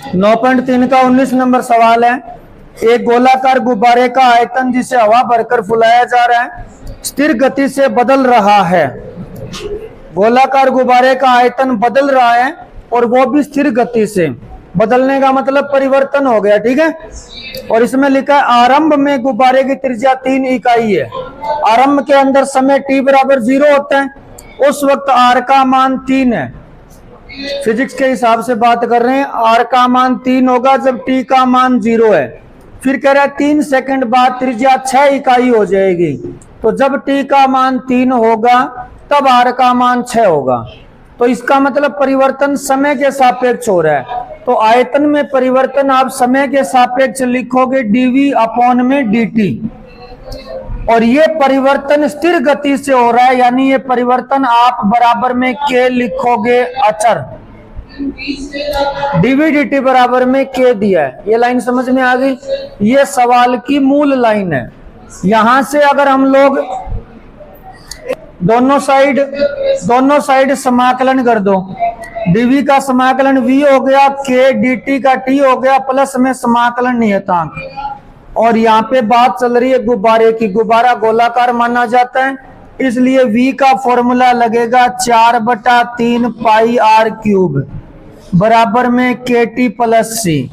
9.3 का 19 नंबर सवाल है। एक गोलाकार गुब्बारे का आयतन जिसे हवा भरकर फुलाया जा रहा है स्थिर गति से बदल रहा है। गोलाकार गुब्बारे का आयतन बदल रहा है और वो भी स्थिर गति से। बदलने का मतलब परिवर्तन हो गया, ठीक है। और इसमें लिखा है आरंभ में गुब्बारे की त्रिज्या 3 इकाई है। आरंभ के अंदर समय t बराबर 0 होता है, उस वक्त r का मान 3 है। फिजिक्स के हिसाब से बात कर रहे हैं, r का मान 3 होगा जब t का मान 0 है। फिर कह रहा है 3 सेकंड बाद त्रिज्या 6 इकाई हो जाएगी। तो जब t का मान 3 होगा तब r का मान 6 होगा। तो इसका मतलब परिवर्तन समय के सापेक्ष हो रहा है। तो आयतन में परिवर्तन आप समय के सापेक्ष लिखोगे dv अपॉन में dt। और ये परिवर्तन स्थिर गति से हो रहा है, यानी ये परिवर्तन आप बराबर में k लिखोगे अचर। dv dt बराबर में k दिया है। ये लाइन समझ में आ गई? ये सवाल की मूल लाइन है। यहां से अगर हम लोग दोनों साइड समाकलन कर दो, dv का समाकलन v हो गया, k dt का t हो गया, प्लस में समाकलन नियतांक। और यहाँ पे बात चल रही है गुब्बारे की। गुब्बारा गोलाकार माना जाता है, इसलिए v का फॉर्मूला लगेगा 4/3 पाई r क्यूब बराबर में kt प्लस c।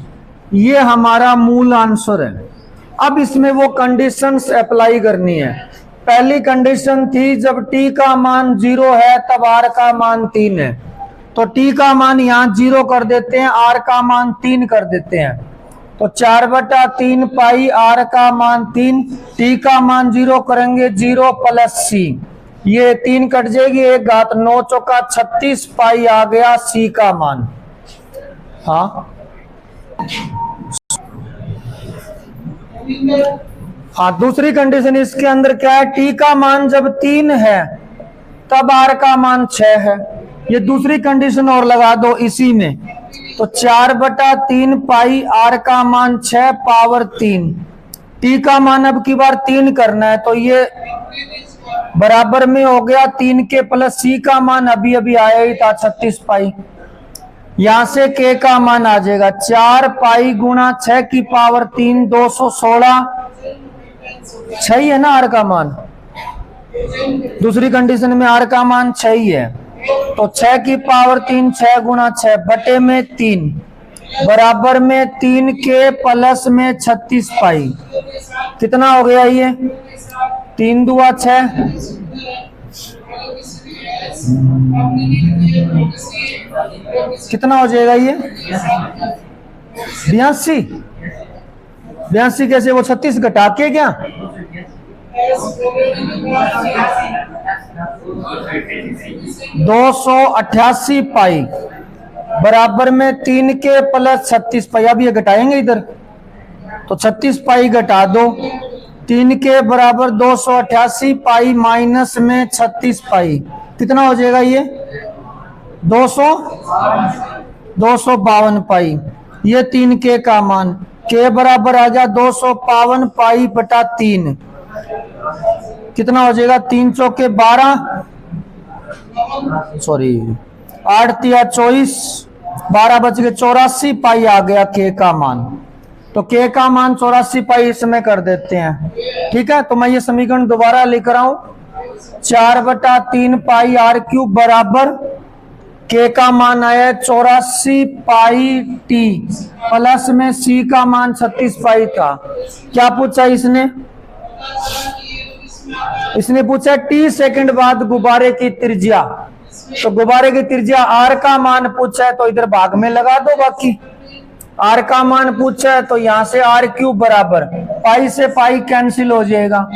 ये हमारा मूल आंसर है। अब इसमें वो कंडीशंस अप्लाई करनी है। पहली कंडीशन थी जब t का मान 0 है तब r का मान 3 है। तो t का मान यहाँ 0 कर देते हैं, r का मान 3 कर देते हैं। तो 4/3 पाई r का मान 3, t का मान 0 करेंगे 0 प्लस c। ये 3 कट जाएगी, 1 घात 9 चौका 36 पाई आ गया c का मान। हाँ, दूसरी कंडीशन इसके अंदर क्या है? t का मान जब 3 है तब r का मान 6 है। ये दूसरी कंडीशन और लगा दो इसी में। तो 4/3 पाई r का मान 6 पावर 3। t का मान अब की बार 3 करना है, तो ये बराबर में हो गया 3 के प्लस c का मान अभी अभी आया ही था 36 पाई। यहां से k का मान आ जाएगा 4 पाई गुणा 6 की पावर 3 216। 6 ही है ना r का मान? दूसरी कंडीशन में r का मान 6 ही है। तो 6 की पावर 3 6 गुणा 6 बटे में 3 बराबर में 3 के प्लस में 36 पाई। कितना हो गया ये? 3 दूआ 6, कितना हो जाएगा ये? 82 कैसे? वो 36 घटा के क्या? 288 पाई बराबर में 3 के प्लस 36 पाई। अब ये घटाएंगे इधर, तो 36 पाई घटा दो, 3 के बराबर 288 पाई माइनस में 36 पाई। कितना हो जाएगा ये? 252 पाई। ये 3 के का मान, के बराबर आ गया 252 पाई बटा 3। कितना हो जाएगा? 3 चौके 12, सॉरी 8 तिया 24, 12 बच गए 84 पाई आ गया के का मान। तो के का मान 84 पाई इसमें कर देते हैं, ठीक है। तो मैं ये समीकरण दोबारा लिख रहा हूं, 4/3 पाई r क्यूब बराबर के का मान आया 84 पाई t प्लस में c का मान 36 पाई था। क्या पूछा इसने पूछा t सेकंड बाद गुब्बारे की त्रिज्या। तो गुब्बारे की त्रिज्या r का मान पूछा है, तो इधर भाग में लगा दो। बाकी r का मान पूछा है तो यहां से r क्यूब बराबर पाई से पाई कैंसिल हो जाएगा,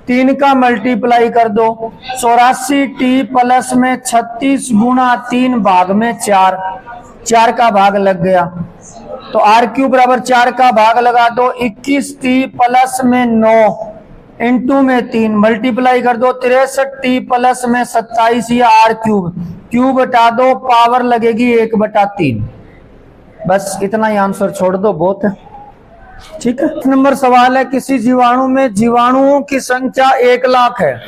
3 का मल्टीप्लाई कर दो 84 t प्लस में 36 गुणा 3 भाग में 4 का भाग लग गया। तो r क्यूब बराबर 4 का भाग लगा दो 21 t प्लस में 9 इंटू में 3 मल्टीप्लाई कर दो 63 t प्लस में 27। या r क्यूब हटा दो, पावर लगेगी 1/3। बस इतना ही आंसर छोड़ दो, बहुत है, ठीक है। नंबर सवाल है, किसी जीवाणु में जीवाणुओं की संख्या 1 लाख है।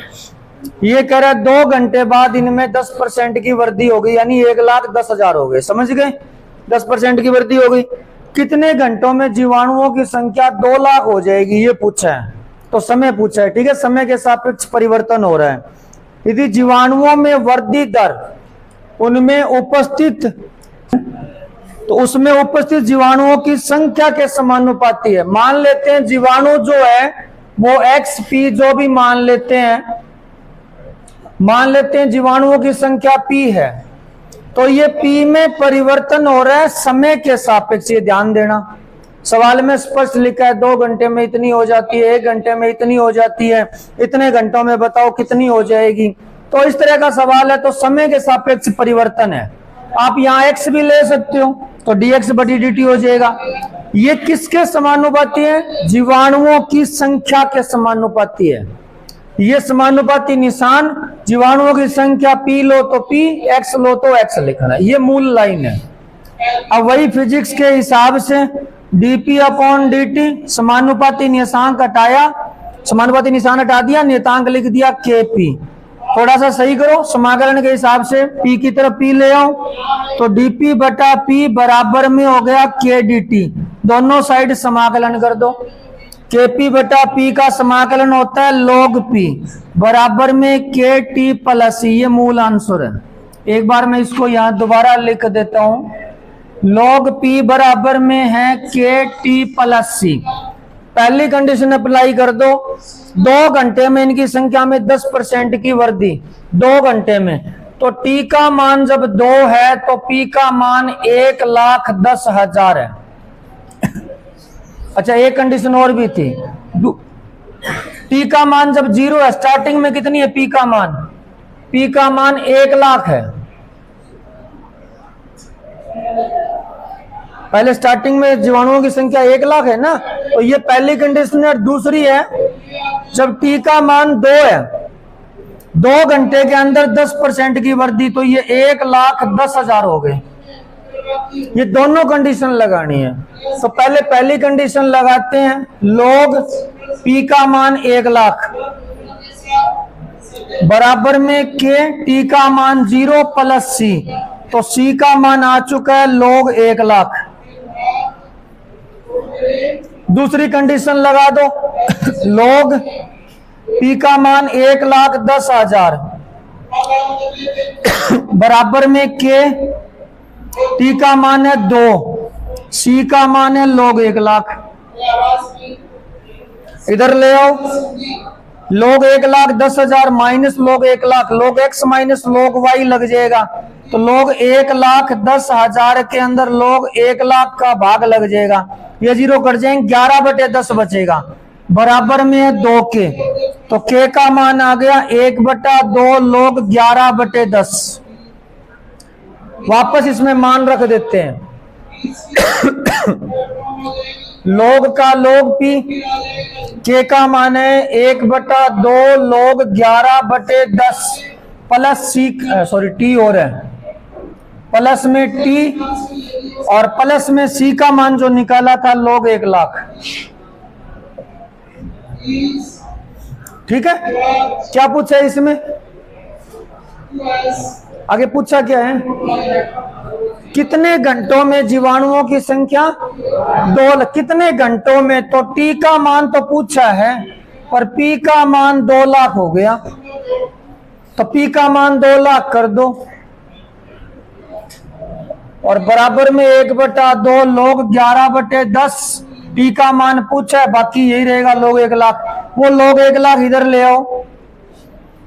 ये कह रहा है 2 घंटे बाद इनमें 10% की वृद्धि हो गई, यानी 1,10,000 हो गए। समझ गए? 10% की वृद्धि हो गई। कितने घंटों में जीवाणुओं की संख्या 2 लाख हो जाएगी, ये पूछा है। तो समय पूछा है, ठीक है, समय के सापेक्ष परिवर्तन हो रहा है। यदि जीवाणुओं में वृद्धि दर उनमें उपस्थित, तो उसमें उपस्थित जीवाणुओं की संख्या के समानुपाती है। मान लेते हैं जीवाणु जो है वो XP जो भी मान लेते हैं जीवाणुओं की संख्या P है, तो ये P में परिवर्तन हो रहा है समय के सापेक्ष। ये ध्यान देना, सवाल में स्पष्ट लिखा है 2 घंटे में इतनी हो जाती है, 1 घंटे में इतनी हो जाती है, इतने घंटों में बताओ कितनी हो जाएगी। तो इस तरह का सवाल है, तो समय के सापेक्ष परिवर्तन है। आप यहाँ x भी ले सकते हो, तो dx बटी dt हो जाएगा। ये किसके समानुपाती है? जीवाणुओं की संख्या के समानुपाती है। ये समानुपाती निशान, जीवाणुओं की संख्या P लो तो P, x लो तो x लिखना है, ये मूल लाइन है। अब वही फिजिक्स के हिसाब से dp अपॉन dt, समानुपाती निशान हटाया, समानुपाती निशान हटा दिया, नियतांक लिख दिया kp। थोड़ा सा सही करो, समाकलन के हिसाब से p की तरफ p ले आओ, तो dp बटा p बराबर में हो गया k dt। दोनों साइड समाकलन कर दो। kp बटा p का समाकलन होता है log p बराबर में kt प्लस c, ये मूल आंसर है। एक बार मैं इसको यहाँ दोबारा लिख देता हूं, log p बराबर में है kt प्लस c। पहली कंडीशन अप्लाई कर दो, 2 घंटे में इनकी संख्या में 10% की वृद्धि, 2 घंटे में, तो t का मान जब 2 है तो p का मान 1,10,000 है। अच्छा, एक कंडीशन और भी थी, t का मान जब 0 है, स्टार्टिंग में कितनी है p का मान? p का मान 1 लाख है। पहले स्टार्टिंग में जीवाणुओं की संख्या 1 लाख है ना, तो ये पहली कंडीशन है। दूसरी है जब t का मान 2 है, 2 घंटे के अंदर 10% की वृद्धि, तो ये 1,10,000 हो गए। ये दोनों कंडीशन लगानी है। तो पहले पहली कंडीशन लगाते हैं, log p का मान 1 लाख बराबर में k, t का मान 0 प्लस c, तो c का मान आ चुका है log 1 लाख। दूसरी कंडीशन लगा दो, log p का मान 1,10,000 बराबर में k, t का मान है 2, c का मान है log 1 लाख। इधर ले आओ, log 1,10,000 minus log 1 lakh, log x minus log y लग जाएगा, तो log 1,10,000 के अंदर log 1 लाख का भाग लग जाएगा, ये 0 कट जाएंगे, 11/10 बचेगा, बराबर में है 2 के, तो k का मान आ गया 1/2 log 11/10। वापस इसमें मान रख देते हैं, log का log p, k का मान है 1/2 log 11/10 plus c, sorry t और है, प्लस में t और प्लस में c का मान जो निकाला था log 1 लाख। ठीक है, क्या पूछा है इसमें? आगे पूछा क्या है, कितने घंटों में जीवाणुओं की संख्या 2, कितने घंटों में, तो t का मान तो पूछा है, पर p का मान 2 लाख हो गया, तो p का मान 2 लाख कर दो, और बराबर में 1/2 log 11/10, t का मान पूछा है, बाकी यही रहेगा log 1 लाख। वो log 1 लाख इधर ले आओ,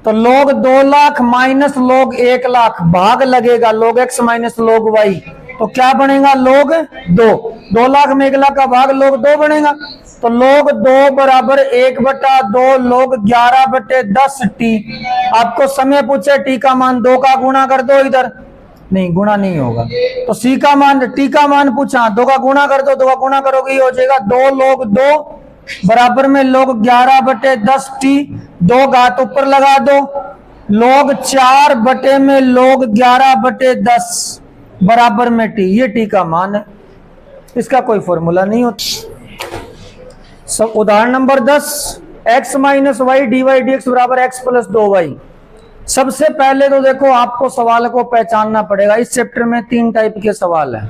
तो log 2 lakh minus log 1 lakh, भाग लगेगा log x minus log y, तो क्या बनेगा log 2 लाख में 1 लाख का भाग log 2 बनेगा, तो log 2 बराबर 1/2 log 11/10 t। आपको समय पूछे, t का मान 2 का गुणा कर दो, इधर नहीं गुणा नहीं होगा, तो c का मान, t का मान पूछा, 2 का गुणा कर दो, 2 का गुणा करोगे ये हो जाएगा 2 log 2 बराबर में log 11/10 t, 2 घात ऊपर लगा दो, log 4 बटे में log 11/10 बराबर में t, ये t का मान है, इसका कोई फॉर्मूला नहीं होता। सब उदाहरण number 10, x minus Y D Y D X बराबर x प्लस 2y। सबसे पहले तो देखो आपको सवाल को पहचानना पड़ेगा, इस चैप्टर में 3 टाइप के सवाल हैं।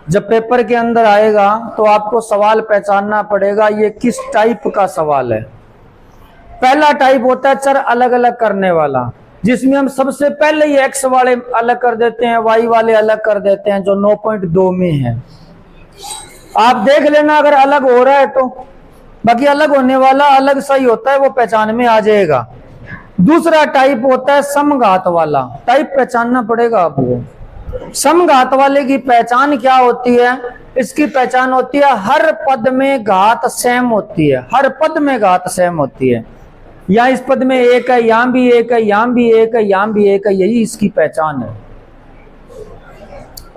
जब पेपर के अंदर आएगा तो आपको सवाल पहचानना पड़ेगा ये किस टाइप का सवाल है। पहला टाइप होता है चर अलग अलग करने वाला, जिसमें हम सबसे पहले ही एक्स वाले अलग कर देते हैं, वाई वाले अलग कर देते हैं, जो 9.2 में है। आप देख लेना अगर अलग हो रहा है तो, बाकी अलग होने वाला अलग सही होता है, वो पहचान में आ जाएगा। दूसरा टाइप होता है समघात वाला, टाइप पहचानना पड़ेगा आपको। समघात वाले की पहचान क्या होती है? इसकी पहचान होती है हर पद में घात सेम होती है, हर पद में घात सेम होती है। या इस पद में एक है, यहां भी एक है, यहां भी एक है, यहां भी एक है, यही इसकी पहचान है।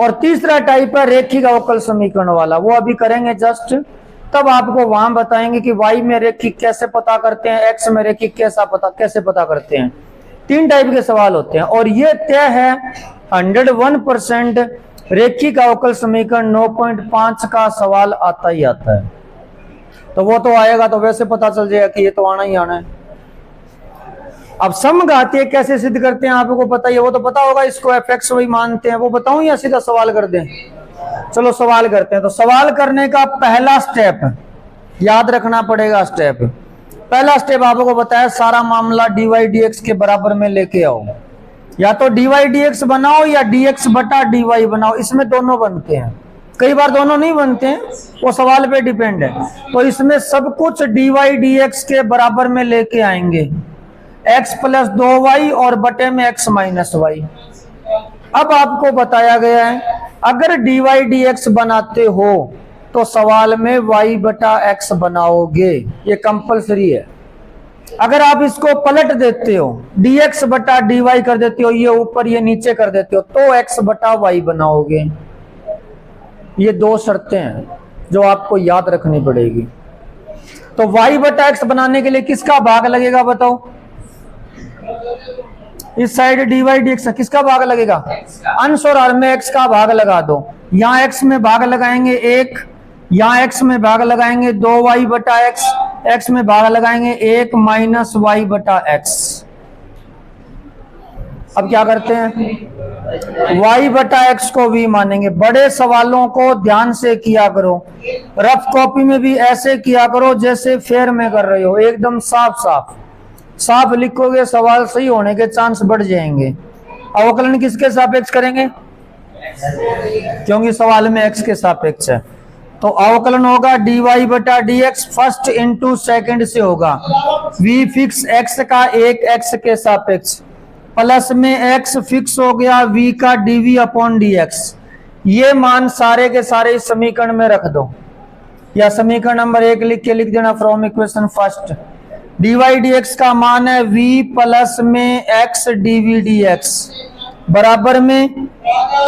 और तीसरा टाइप है रेखिक अवकल समीकरण वाला, वो अभी करेंगे जस्ट, तब आपको वहां बताएंगे कि y में रेखिक कैसे पता करते हैं, x में रेखिक कैसे पता करते हैं। 3 टाइप के सवाल होते हैं और ये तय है 101% रेखिक अवकल समीकरण 9.5 का सवाल आता ही आता है। तो वो तो आएगा तो वैसे पता चल जाएगा कि ये तो आना ही आना है। अब समघातीय कैसे सिद्ध करते हैं आपको पता ही है, वो तो पता होगा, इसको fx y मानते हैं। वो बताऊं या सीधा सवाल कर दें? चलो सवाल करते हैं। तो सवाल करने का पहला स्टेप याद रखना पड़ेगा। पहला स्टेप आपको बताया सारा मामला dy dx के बराबर में लेके आओ, या तो dy dx बनाओ या dx बटा dy बनाओ, इसमें दोनों बनते हैं। कई बार दोनों नहीं बनते हैं, वो सवाल पे डिपेंड है। तो इसमें सब कुछ dy dx के बराबर में लेके आएंगे, x + 2y और बटे में x - y। अब आपको बताया गया है अगर dy dx बनाते हो तो सवाल में y बटा x बनाओगे, ये कंपलसरी है। अगर आप इसको पलट देते हो, dx बटा dy कर देते हो, ये ऊपर ये नीचे कर देते हो, तो x बटा y बनाओगे। ये 2 शर्तें हैं जो आपको याद रखनी पड़ेगी। तो y बटा x बनाने के लिए किसका भाग लगेगा बताओ? इस साइड dy dx किसका भाग लगेगा? अंश और हर में x का भाग लगा दो। यहाँ x में भाग लगाएंगे 1, यहाँ x में भाग लगाएंगे 2y बटा x में भाग लगाएंगे 1 माइनस y बटा x। अब क्या करते हैं? y बटा x को v मानेंगे। बड़े सवालों को ध्यान से किया करो, रफ कॉपी में भी ऐसे किया करो जैसे फेयर में कर रहे हो, एकदम साफ लिखोगे, सवाल सही होने के चांस बढ़ जाएंगे। अवकलन किसके सापेक्ष करेंगे? क्योंकि सवाल में x के सापेक्ष है। तो अवकलन होगा dy बटा dx फर्स्ट इंटू सेकंड से होगा, v फिक्स x का 1 x के सापेक्ष, प्लस में x फिक्स हो गया v का dv अपॉन dx। ये मान सारे के सारे इस समीकरण में रख दो, या समीकरण नंबर 1 लिख के लिख देना from equation first. dy dx का मान है v प्लस में x dv dx बराबर में,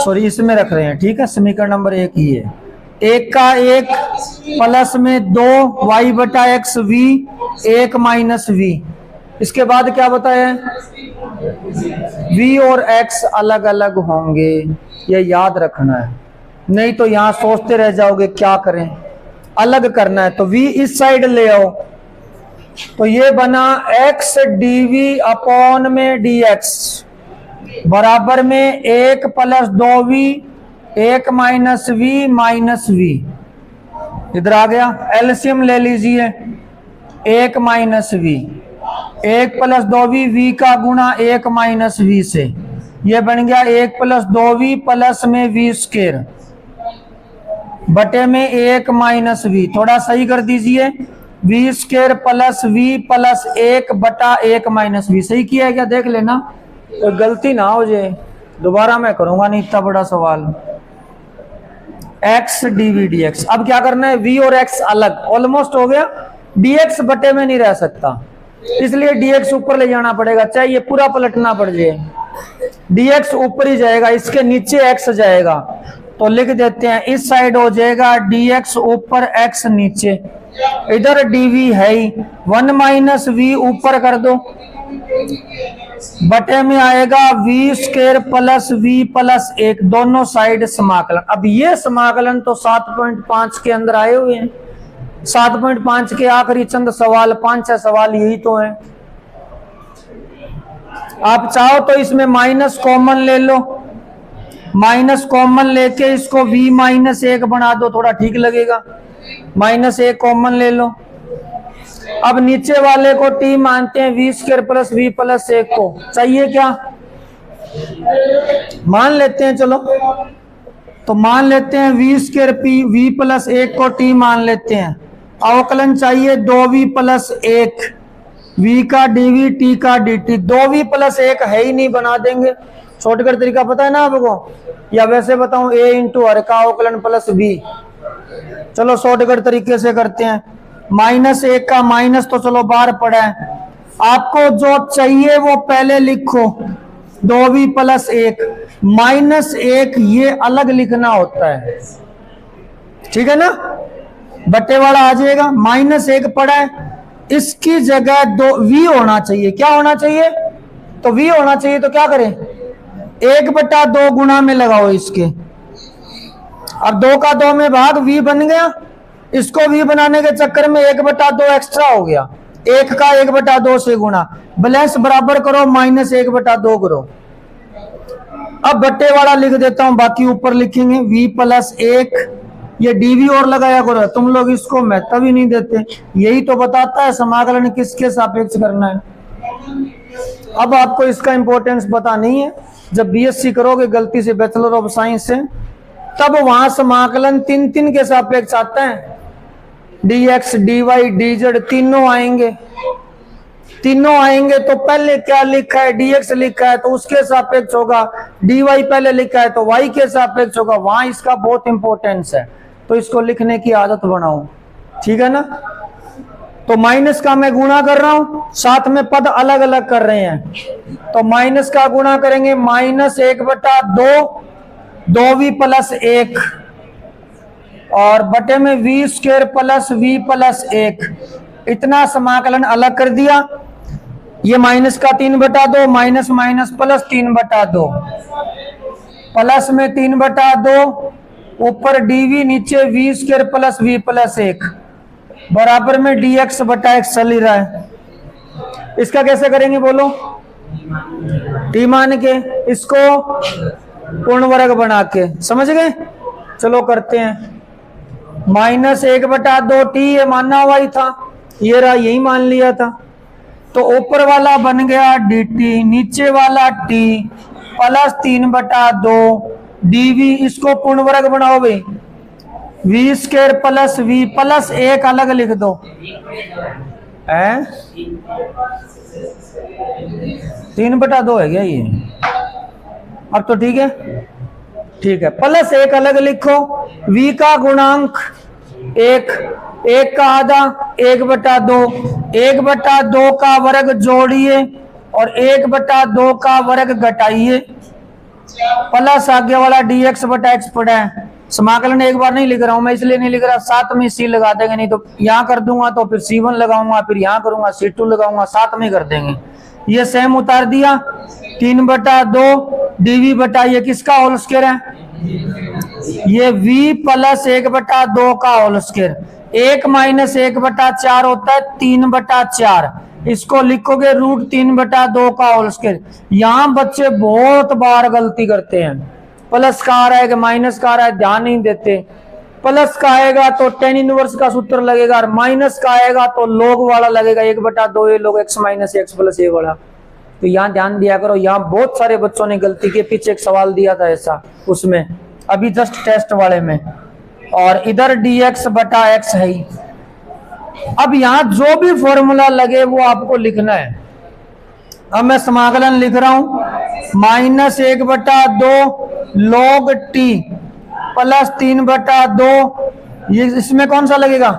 सॉरी इसमें रख रहे हैं, ठीक है, समीकरण नंबर 1 ही है, 1 का 1 प्लस में 2 y बटा x v 1 माइनस v। इसके बाद क्या बताया? v और x अलग अलग होंगे, ये याद रखना है, नहीं तो यहां सोचते रह जाओगे क्या करें। अलग करना है तो v इस साइड ले आओ, तो ये बना x dv अपॉन में dx बराबर में 1 प्लस 2v 1 माइनस v। इधर आ गया, एलसीएम ले लीजिए, 1 minus v, 1 plus 2v v का गुणा 1 माइनस v से, ये बन गया 1 प्लस 2v प्लस में v स्क्वायर बटे में 1 माइनस v। थोड़ा सही कर दीजिए, v square plus v plus 1 बटा 1 माइनस v। सही किया है क्या? देख लेना, तो गलती ना हो जाए, दोबारा मैं करूंगा नहीं इतना बड़ा सवाल। x dv dx, अब क्या करना है? v और x अलग, ऑलमोस्ट हो गया, dx बटे में नहीं रह सकता, इसलिए dx ऊपर ले जाना पड़ेगा, चाहे ये पूरा पलटना पड़ जाए, dx ऊपर ही जाएगा, इसके नीचे x जाएगा। तो लिख देते हैं, इस साइड हो जाएगा dx ऊपर x नीचे, इधर dv है ही, 1 माइनस v ऊपर कर दो, बटे में आएगा v square plus v plus 1, दोनों साइड समाकलन। अब ये समाकलन तो 7.5 के अंदर आए हुए हैं, 7.5 के आखिरी चंद सवाल, 5 सवाल यही तो हैं। आप चाहो तो इसमें माइनस कॉमन ले लो, माइनस कॉमन लेके इसको v माइनस 1 बना दो, थोड़ा ठीक लगेगा। माइनस 1 कॉमन ले लो। अब नीचे वाले को t मानते हैं v square plus v plus 1 को, चाहिए क्या? मान लेते हैं, चलो तो मान लेते हैं v स्क्वायर v प्लस 1 को t मान लेते हैं। अवकलन चाहिए 2v प्लस 1, v का dv t का dt। 2v प्लस 1 है ही नहीं, बना देंगे। शॉर्टकट तरीका पता है ना आपको, या वैसे बताऊं a इंटू हर का अवकलन प्लस b। चलो शॉर्टकट तरीके से करते हैं। माइनस 1 का माइनस तो चलो बाहर पड़ा है, आपको जो चाहिए वो पहले लिखो। 2v प्लस 1 माइनस 1 ये अलग लिखना होता है, ठीक है ना, बट्टे वाला आ जाएगा। माइनस 1 पड़ा है, इसकी जगह 2v होना चाहिए। क्या होना चाहिए? तो v होना चाहिए, तो क्या करें? 1/2 गुणा में लगाओ इसके। अब 2 का 2 में भाग v बन गया, इसको v बनाने के चक्कर में 1/2 एक्स्ट्रा हो गया। 1 का 1/2 से गुणा, बैलेंस बराबर करो, माइनस 1/2 करो। अब बट्टे वाला लिख देता हूं, बाकी ऊपर लिखेंगे v प्लस 1। ये dv और लगाया करो, तुम लोग इसको महत्व ही नहीं देते। यही तो बताता है समाकलन किसके सापेक्ष करना है। अब आपको इसका इंपॉर्टेंस पता नहीं है, जब बीएससी करोगे गलती से बैचलर ऑफ साइंस से, तब वहां समाकलन 3 के सापेक्ष आता है। dx dy dz तीनों आएंगे। तीनों आएंगे तो पहले क्या लिखा है? dx लिखा है तो उसके सापेक्ष होगा, dy पहले लिखा है तो y के सापेक्ष होगा। वहां इसका बहुत इंपॉर्टेंस है, तो इसको लिखने की आदत बनाओ, ठीक है ना। तो माइनस का मैं गुणा कर रहा हूं, साथ में पद अलग अलग कर रहे हैं, तो माइनस का गुणा करेंगे, माइनस 1/2 2v प्लस 1 और बटे में v square plus v plus 1। इतना समाकलन अलग कर दिया। ये माइनस का 3/2 माइनस माइनस प्लस 3/2 प्लस में 3/2 ऊपर dv नीचे v square plus v plus 1 बराबर में dx बटा x चल ही रहा है। इसका कैसे करेंगे बोलो? t मान के इसको पूर्ण वर्ग बना के, समझ गए? चलो करते हैं। माइनस 1/2 t ये मानना हुआ ही था, ये रहा, यही मान लिया था। तो ऊपर वाला बन गया dt, नीचे वाला t प्लस 3/2 dv। इसको पूर्ण वर्ग बनाओ भाई, v square plus v plus 1 अलग लिख दो, है 3/2 है क्या ये? अब तो ठीक है, ठीक है। प्लस 1 अलग लिखो, v का गुणांक 1, 1 का आधा 1/2, 1/2 का वर्ग जोड़िए और 1/2 का वर्ग घटाइए, प्लस आगे वाला dx बटा x पड़ा है। समाकलन एक बार नहीं लिख रहा हूं मैं, इसलिए नहीं लिख रहा, साथ में c लगा देंगे, नहीं तो यहां कर दूंगा तो फिर c1 लगाऊंगा, फिर यहां करूंगा c2 लगाऊंगा, साथ में कर देंगे। ये सेम उतार दिया, 3/2 dv बटा ये किसका होल स्क्वायर है? ये v प्लस 1/2 का होल स्क्वायर। 1 माइनस 1/4 होता है 3/4। इसको लिखोगे √3/2 का होल स्क्वायर। यहाँ बच्चे बहुत बार गलती करते हैं, प्लस का आ रहा है कि माइनस का आ रहा है, ध्यान नहीं देते। प्लस का आएगा तो tan इनवर्स का सूत्र लगेगा और माइनस का आएगा तो log वाला लगेगा, 1/2 ये log x minus x plus a वाला। तो यहाँ ध्यान दिया करो, यहाँ बहुत सारे बच्चों ने गलती की। पीछे एक सवाल दिया था ऐसा, उसमें अभी जस्ट टेस्ट वाले में, और इधर dx बटा x है ही। अब यहाँ जो भी फॉर्मूला लगे वो आपको लिखना है। अब मैं समाकलन लिख रहा हूं, माइनस 1/2 log t प्लस 3/2, ये इसमें कौन सा लगेगा?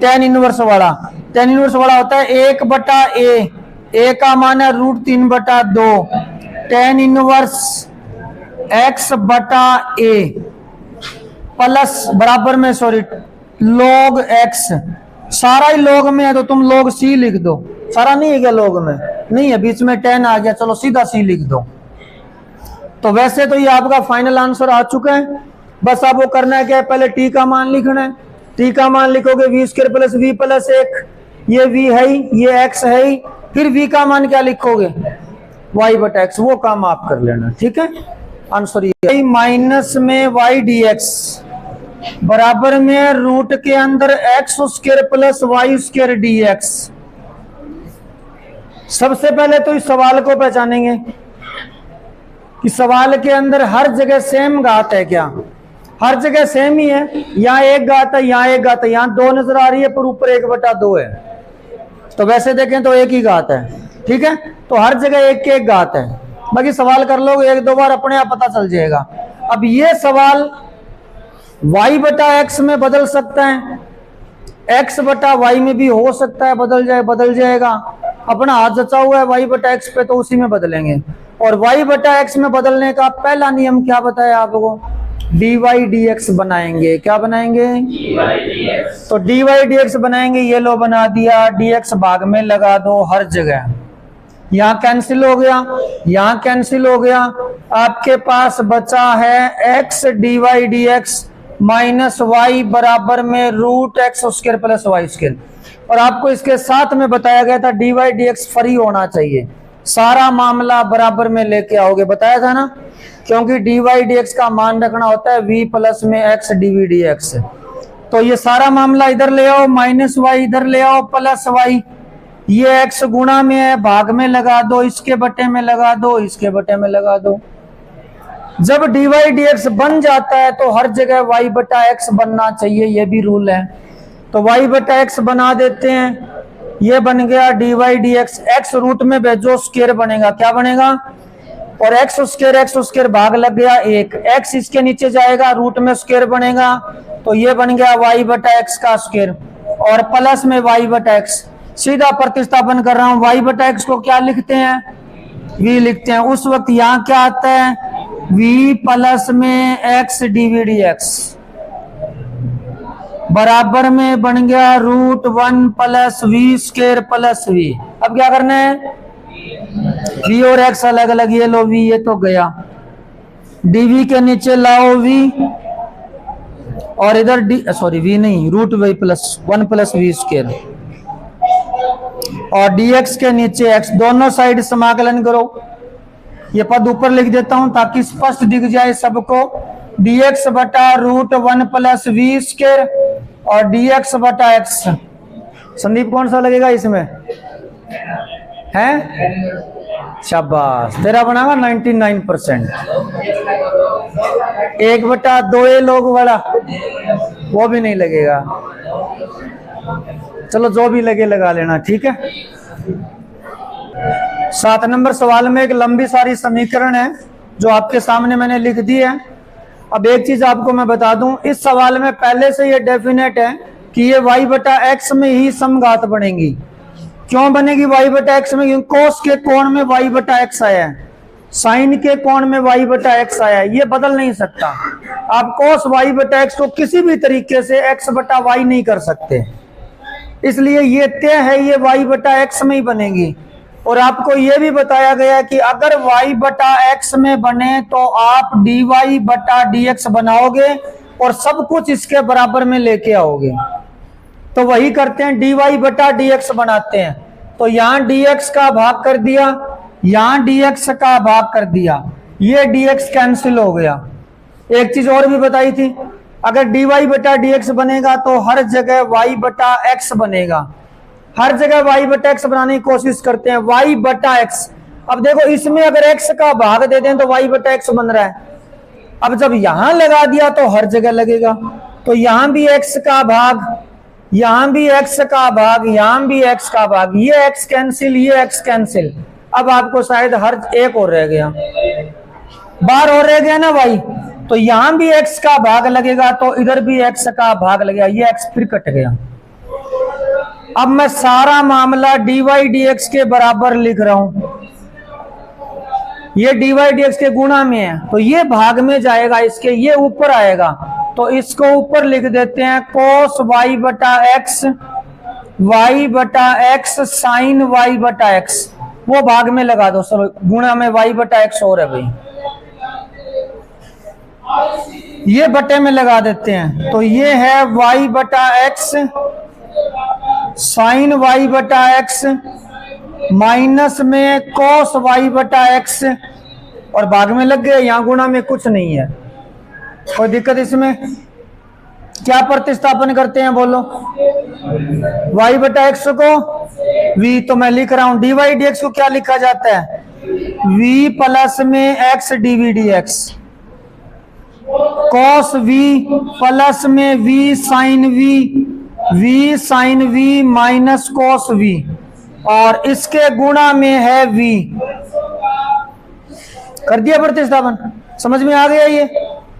tan इनवर्स वाला। tan इनवर्स वाला होता है 1/a, a का मान है √3/2 tan इनवर्स x बटा a प्लस बराबर में सॉरी log x। सारा ही log में है तो तुम log c लिख दो, सारा नहीं है क्या log में? नहीं है, बीच में tan आ गया, चलो सीधा c लिख दो। तो वैसे तो ये आपका फाइनल आंसर आ चुका है। बस अब वो करना है क्या है, पहले t का मान लिखना है। t का मान लिखोगे v square plus v plus 1, ये v है ही, ये x है ही, फिर v का मान क्या लिखोगे? y बटा x। वो काम आप कर लेना, ठीक है। आंसर माइनस में वाई डी एक्स बराबर में रूट के अंदर X square plus Y square D X. सबसे पहले तो इस सवाल को पहचानेंगे कि सवाल के अंदर हर जगह सेम घात है क्या? हर जगह सेम ही है। यहाँ एक घात है, यहाँ एक घात है, यहाँ 2 नजर आ रही है पर ऊपर 1/2 है। तो वैसे देखें तो एक ही घात है, ठीक है। तो हर जगह एक के एक घात है। बाकी सवाल कर लोगे 1-2 बार अपने आप पता चल जाएगा। अब ये सवाल y/x में बदल सकता है, x/y में भी हो सकता है बदल जाएगा। अपना हाथ जचा हुआ है y/x पे, तो उसी में बदलेंगे। और y/x में बदलने का पहला नियम क्या बताया आपको? dy/dx बनाएंगे। क्या बनाएंगे? dy/dx। तो dy/dx बनाएंगे, ये लो बना दिया। dx भाग में लगा दो हर जगह। यहाँ कैंसिल हो गया, यहाँ कैंसिल हो गया। आपके पास बचा है x dy/dx माइनस y बराबर में root X square plus Y square. और आपको इसके साथ में बताया गया था dy/dx फ्री होना चाहिए। सारा मामला बराबर में लेके आओगे, बताया था ना, क्योंकि dy/dx का मान रखना होता है v प्लस में x dv/dx। तो ये सारा मामला इधर ले आओ, माइनस वाई इधर ले आओ, प्लस वाई। ये x गुणा में है, भाग में लगा दो, इसके बटे में लगा दो, इसके बटे में लगा दो। जब dy/dx बन जाता है तो हर जगह y/x बनना चाहिए, ये भी रूल है। तो y/x बना देते हैं। ये बन गया dy/dx। x रूट में भेजो, स्क्वायर बनेगा। क्या बनेगा? और एक्स स्क्वायर भाग लग गया 1। x इसके नीचे जाएगा, रूट में स्क्वायर बनेगा। तो ये बन गया y/x का स्क्वायर और प्लस में y/x। सीधा प्रतिस्थापन कर रहा हूं। y/x को क्या लिखते हैं? v लिखते हैं। उस वक्त यहाँ क्या आता है? v प्लस में x dv/dx बराबर में बन गया √1 plus v square plus v। अब क्या करना है? v और x अलग अलग, ये लो v, ये तो गया। dv के नीचे लाओ v और इधर v नहीं, √v plus 1 plus v square और dx के नीचे x। दोनों साइड समाकलन करो। ये पद ऊपर लिख देता हूं ताकि स्पष्ट दिख जाए सबको। dx बटा √1 प्लस v स्क्वायर और dx बटा x। संदीप कौन सा लगेगा इसमें? है? शाबाश, तेरा बनागा 99%। 1/2 ये लोग वाला वो भी नहीं लगेगा। चलो जो भी लगे लगा लेना, ठीक है। 7 नंबर सवाल में एक लंबी सारी समीकरण है जो आपके सामने मैंने लिख दी है। अब एक चीज आपको मैं बता दूं, इस सवाल में पहले से ये डेफिनेट है कि ये y/x में ही समघात बनेगी। क्यों बनेगी y/x में? क्योंकि कोस के कोण में y/x आया है, साइन के कोण में y/x आया है, ये बदल नहीं सकता। आप कोस y/x को किसी भी तरीके से x/y नहीं कर सकते, इसलिए ये तय है, ये y/x में ही बनेगी। और आपको ये भी बताया गया कि अगर y/x में बने तो आप dy/dx बनाओगे और सब कुछ इसके बराबर में लेके आओगे। तो वही करते हैं, dy/dx बनाते हैं। तो यहाँ dx का भाग कर दिया, यहाँ dx का भाग कर दिया, ये dx कैंसिल हो गया। एक चीज और भी बताई थी, अगर dy/dx बनेगा तो हर जगह y/x बनेगा। हर जगह y/x बनाने की कोशिश करते हैं, y/x। अब देखो इसमें अगर x का भाग दे दें तो y/x बन रहा है। अब जब यहां लगा दिया तो हर जगह लगेगा। तो यहां भी x का भाग, यहां भी x का भाग, यहां भी x का भाग, ये x कैंसिल, ये x कैंसिल। अब आपको शायद हर एक और रह गया, बार और रह गया ना y। तो यहां भी x का भाग लगेगा तो इधर भी x का भाग लगेगा, ये x फिर कट गया। अब मैं सारा मामला dy/dx के बराबर लिख रहा हूं, ये dy/dx के गुणा में है तो ये भाग में जाएगा, इसके ये ऊपर आएगा। तो इसको ऊपर लिख देते हैं cos y/x, y/x sign y/x। वो भाग में लगा दो, चलो गुणा में y/x और है भाई, ये बटे में लगा देते हैं। तो ये है y/x साइन y/x माइनस में cos y/x और भाग में लग गए, यहाँ गुणा में कुछ नहीं है। कोई दिक्कत इसमें? क्या प्रतिस्थापन करते हैं बोलो? y बटा एक्स को v, तो मैं लिख रहा हूं dy dx को क्या लिखा जाता है? v प्लस में x dv dx, cos v plus में v sine v minus cos v, और इसके गुणा में है v। कर दिया प्रतिस्थापन? समझ में आ गया ये?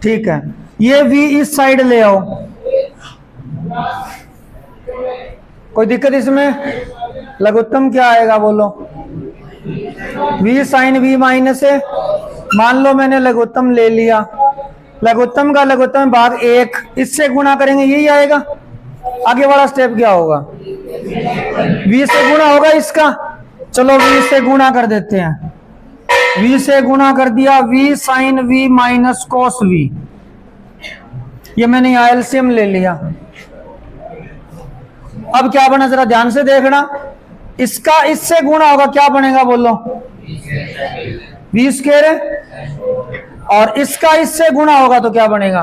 ठीक है, ये v इस साइड ले आओ। कोई दिक्कत इसमें? लघुत्तम क्या आएगा बोलो? v साइन v माइनस है। मान लो मैंने लघुत्तम ले लिया, लघुत्तम का लघुत्तम भाग 1, इससे गुणा करेंगे, यही आएगा। आगे वाला स्टेप क्या होगा? v से गुणा होगा इसका। चलो v से गुणा कर देते हैं, v से गुणा कर दिया, v sine v minus cos v, ये मैंने यहाँ एलसीएम ले लिया। अब क्या बना जरा ध्यान से देखना, इसका इससे गुणा होगा, क्या बनेगा बोलो? v स्क्वायर है, और इसका इससे गुणा होगा तो क्या बनेगा?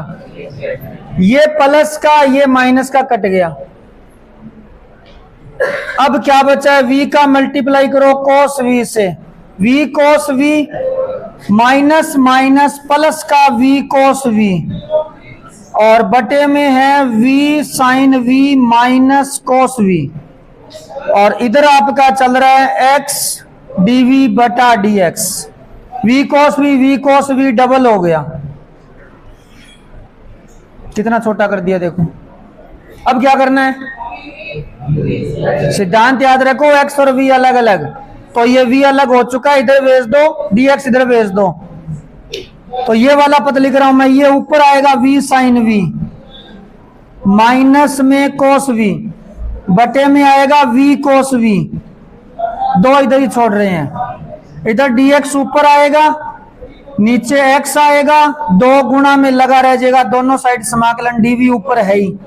ये प्लस का ये माइनस का कट गया। अब क्या बचा है? v का मल्टीप्लाई करो cos v से, v cos v minus minus plus का v cos v, और बटे में है v sine v minus cos v, और इधर आपका चल रहा है x dv बटा dx। v cos v double हो गया। कितना छोटा कर दिया देखो। अब क्या करना है? सिद्धांत याद रखो, x और v अलग अलग, तो ये v अलग हो चुका है, इधर भेज दो, dx इधर भेज दो। तो ये वाला पद लिख रहा हूं मैं, ये ऊपर आएगा v साइन v माइनस में cos v, बटे में आएगा v cos v, दो इधर ही छोड़ रहे हैं, इधर dx ऊपर आएगा, नीचे x आएगा, दो गुणा में लगा रह जाएगा, दोनों साइड समाकलन, dv ऊपर है ही।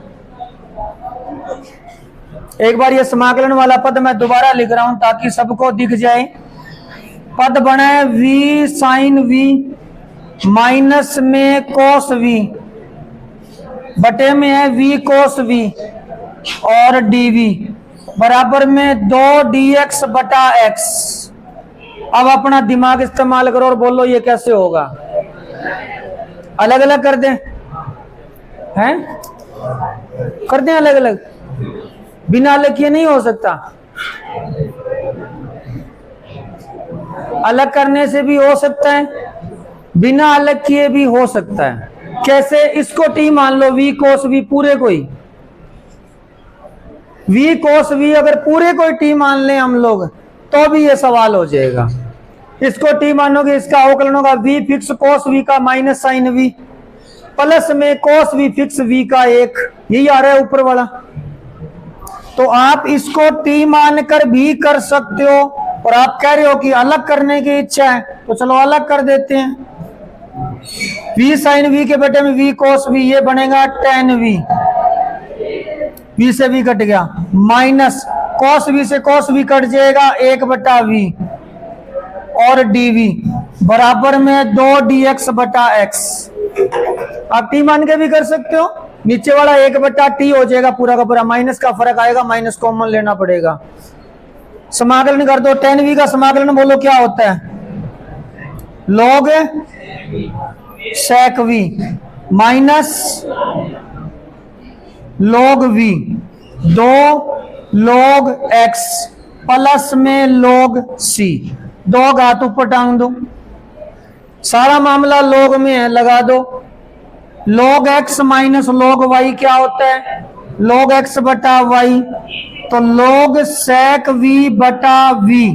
एक बार ये समाकलन वाला पद मैं दोबारा लिख रहा हूं ताकि सबको दिख जाए। पद बना है v साइन v माइनस में cos v, बटे में है v cos v, और dv बराबर में 2 dx बटा x। अब अपना दिमाग इस्तेमाल करो और बोलो ये कैसे होगा? अलग अलग कर दें? हैं? कर दें अलग अलग? बिना अलग किए नहीं हो सकता। अलग करने से भी हो सकता है, बिना अलग किए भी हो सकता है। कैसे? इसको t मान लो, v cos v पूरे को ही, v cos v अगर पूरे को t मान लें हम लोग तो भी ये सवाल हो जाएगा। इसको t मानोगे, इसका अवकलन होगा v फिक्स cos v का माइनस साइन v प्लस में cos v फिक्स v का 1, यही आ रहा है ऊपर वाला। तो आप इसको t मानकर भी कर सकते हो, और आप कह रहे हो कि अलग करने की इच्छा है, तो चलो अलग कर देते हैं। v साइन v के बटे में v cos v, ये बनेगा tan v, v से v कट गया, माइनस cos v से cos v कट जाएगा 1 बटा v, और dv बराबर में 2 dx बटा x। आप t मान के भी कर सकते हो, नीचे वाला 1 बटा t हो जाएगा पूरा का पूरा, माइनस का फर्क आएगा, माइनस कॉमन लेना पड़ेगा। समाकलन कर दो, tan v का समाकलन बोलो क्या होता है? log sec v minus log v, 2 log x plus में log c, 2 घात ऊपर टांग दो, सारा मामला log में है, लगा दो। log x minus log y क्या होता है? log x बटा y, तो log sec v बटा v,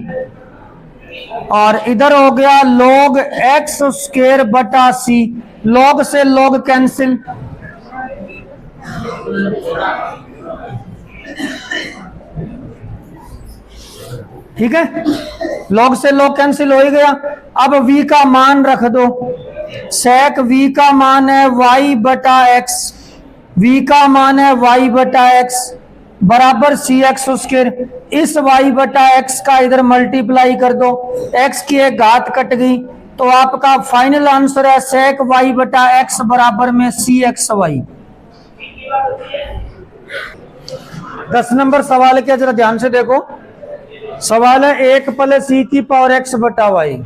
और इधर हो गया log x स्क्वायर बटा c, log से log कैंसिल, ठीक है, log से log कैंसिल हो ही गया। अब v का मान रख दो, sec v का मान है y बटा x, v का मान है y बटा x बराबर सी एक्स स्क्वायर, इस y बटा x का इधर मल्टीप्लाई कर दो, x की एक घात कट गई तो आपका फाइनल आंसर है sec y बटा x बराबर में सी एक्स वाई। 10 नंबर सवाल क्या, जरा ध्यान से देखो। सवाल है 1 प्लस ई की पावर x बटा वाई।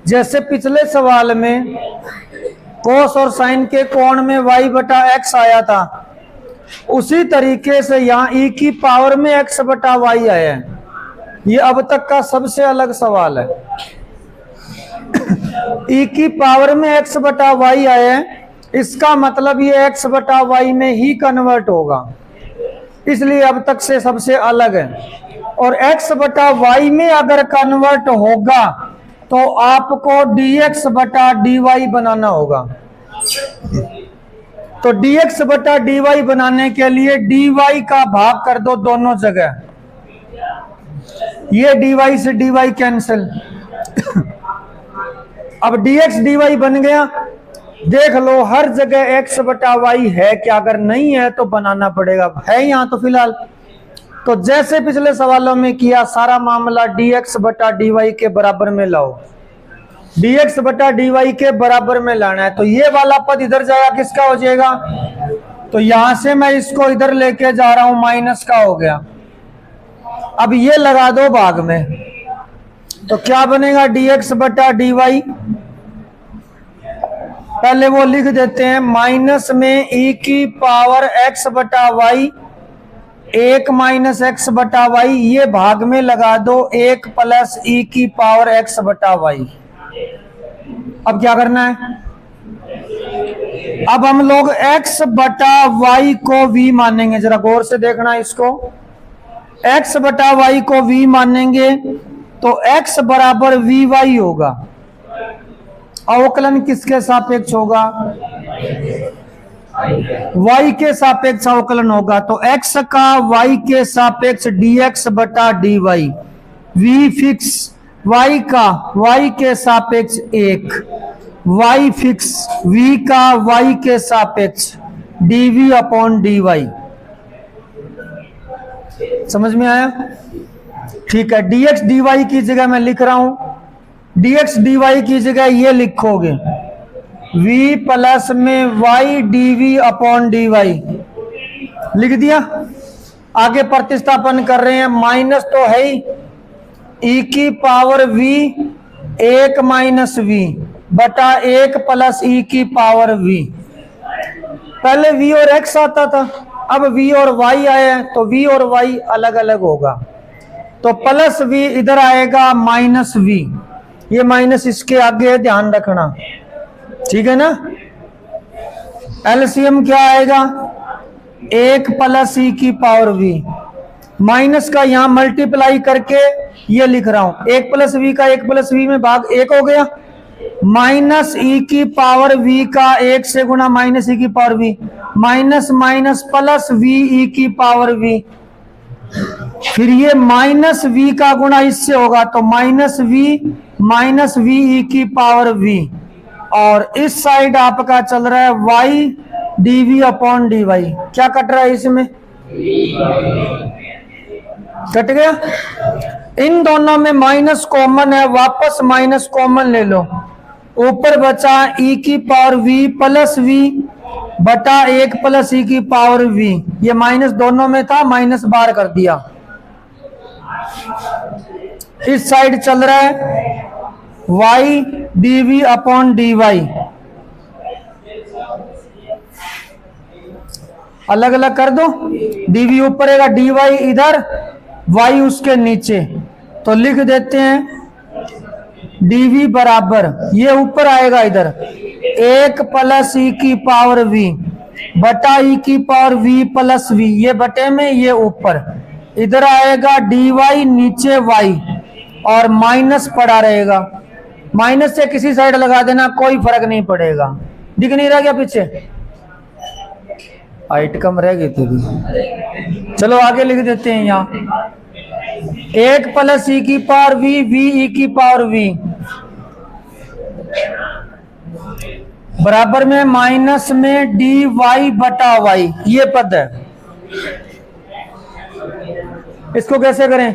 जैसे पिछले सवाल में कोस और साइन के कोण में y बटा x आया था, उसी तरीके से यहाँ e की पावर में x बटा वाई आया है। ये अब तक का सबसे अलग सवाल है। e की पावर में x बटा वाई आया है, इसका मतलब ये x बटा वाई में ही कन्वर्ट होगा, इसलिए अब तक से सबसे अलग है। और x बटा वाई में अगर कन्वर्ट होगा तो आपको dx बटा dy बनाना होगा। तो dx बटा dy बनाने के लिए dy का भाग कर दो दोनों जगह, ये dy से dy कैंसिल। अब dx dy बन गया। देख लो हर जगह x बटा वाई है क्या, अगर नहीं है तो बनाना पड़ेगा, है यहाँ तो फिलहाल। तो जैसे पिछले सवालों में किया, सारा मामला dx बटा dy के बराबर में लाओ। dx बटा dy के बराबर में लाना है, तो ये वाला पद इधर जाएगा, किसका हो जाएगा? तो यहां से मैं इसको इधर लेके जा रहा हूं, माइनस का हो गया। अब ये लगा दो भाग में, तो क्या बनेगा? dx बटा dy। पहले वो लिख देते हैं, माइनस में e की पावर x बटा वाई, 1 माइनस x बटा वाई, ये भाग में लगा दो 1 प्लस e की पावर x बटा वाई। अब क्या करना है? अब हम लोग x बटा y को v मानेंगे। जरा गौर से देखना इसको, x बटा y को v मानेंगे तो x बराबर vy होगा। अवकलन किसके सापेक्ष होगा? y के सापेक्ष अवकलन होगा। तो x का y के सापेक्ष dx बटा dy, v फिक्स y का y के सापेक्ष 1, y फिक्स v का y के सापेक्ष dv अपॉन dy। समझ में आया? ठीक है। dx dy की जगह मैं लिख रहा हूं, dx dy की जगह ये लिखोगे v प्लस में y dv अपॉन dy, लिख दिया। आगे प्रतिस्थापन कर रहे हैं, माइनस तो है ही, e की पावर v 1 माइनस v बटा 1 प्लस e की पावर v। पहले v और x आता था, अब v और y आया है, तो v और y अलग अलग होगा। तो प्लस v इधर आएगा, माइनस v, ये माइनस इसके आगे है, ध्यान रखना, ठीक है ना। एलसीएम क्या आएगा? 1 प्लस ई की पावर v, माइनस का यहां मल्टीप्लाई करके ये लिख रहा हूं, 1 प्लस v का 1 प्लस v में भाग 1 हो गया, माइनस ई की पावर v का 1 से गुना माइनस ई की power v, minus minus plus v ई की पावर v, फिर ये माइनस v का गुणा इससे होगा, तो माइनस v ई की पावर v, और इस साइड आपका चल रहा है y dv अपॉन dy। क्या कट रहा है इसमें? कट गया। इन दोनों में माइनस कॉमन है, वापस माइनस कॉमन ले लो, ऊपर बचा e की पावर v प्लस v बटा 1 प्लस e की पावर v, ये माइनस दोनों में था, माइनस बाहर कर दिया। इस साइड चल रहा है y dv अपॉन dy, अलग अलग कर दो, dv ऊपर रहेगा, dy इधर, y उसके नीचे, तो लिख देते हैं dv बराबर, ये ऊपर आएगा इधर 1 प्लस e की पावर v बटा e की पावर v प्लस v, ये बटे में, ये ऊपर, इधर आएगा dy नीचे y, और माइनस पड़ा रहेगा, माइनस से किसी साइड लगा देना, कोई फर्क नहीं पड़ेगा। दिख नहीं रहा क्या पीछे? हाइट कम रह गई थी। चलो आगे लिख देते हैं यहाँ, 1 प्लस ई की पावर v, v ई की पावर v बराबर में माइनस में dy बटा y, ये पद है। इसको कैसे करें?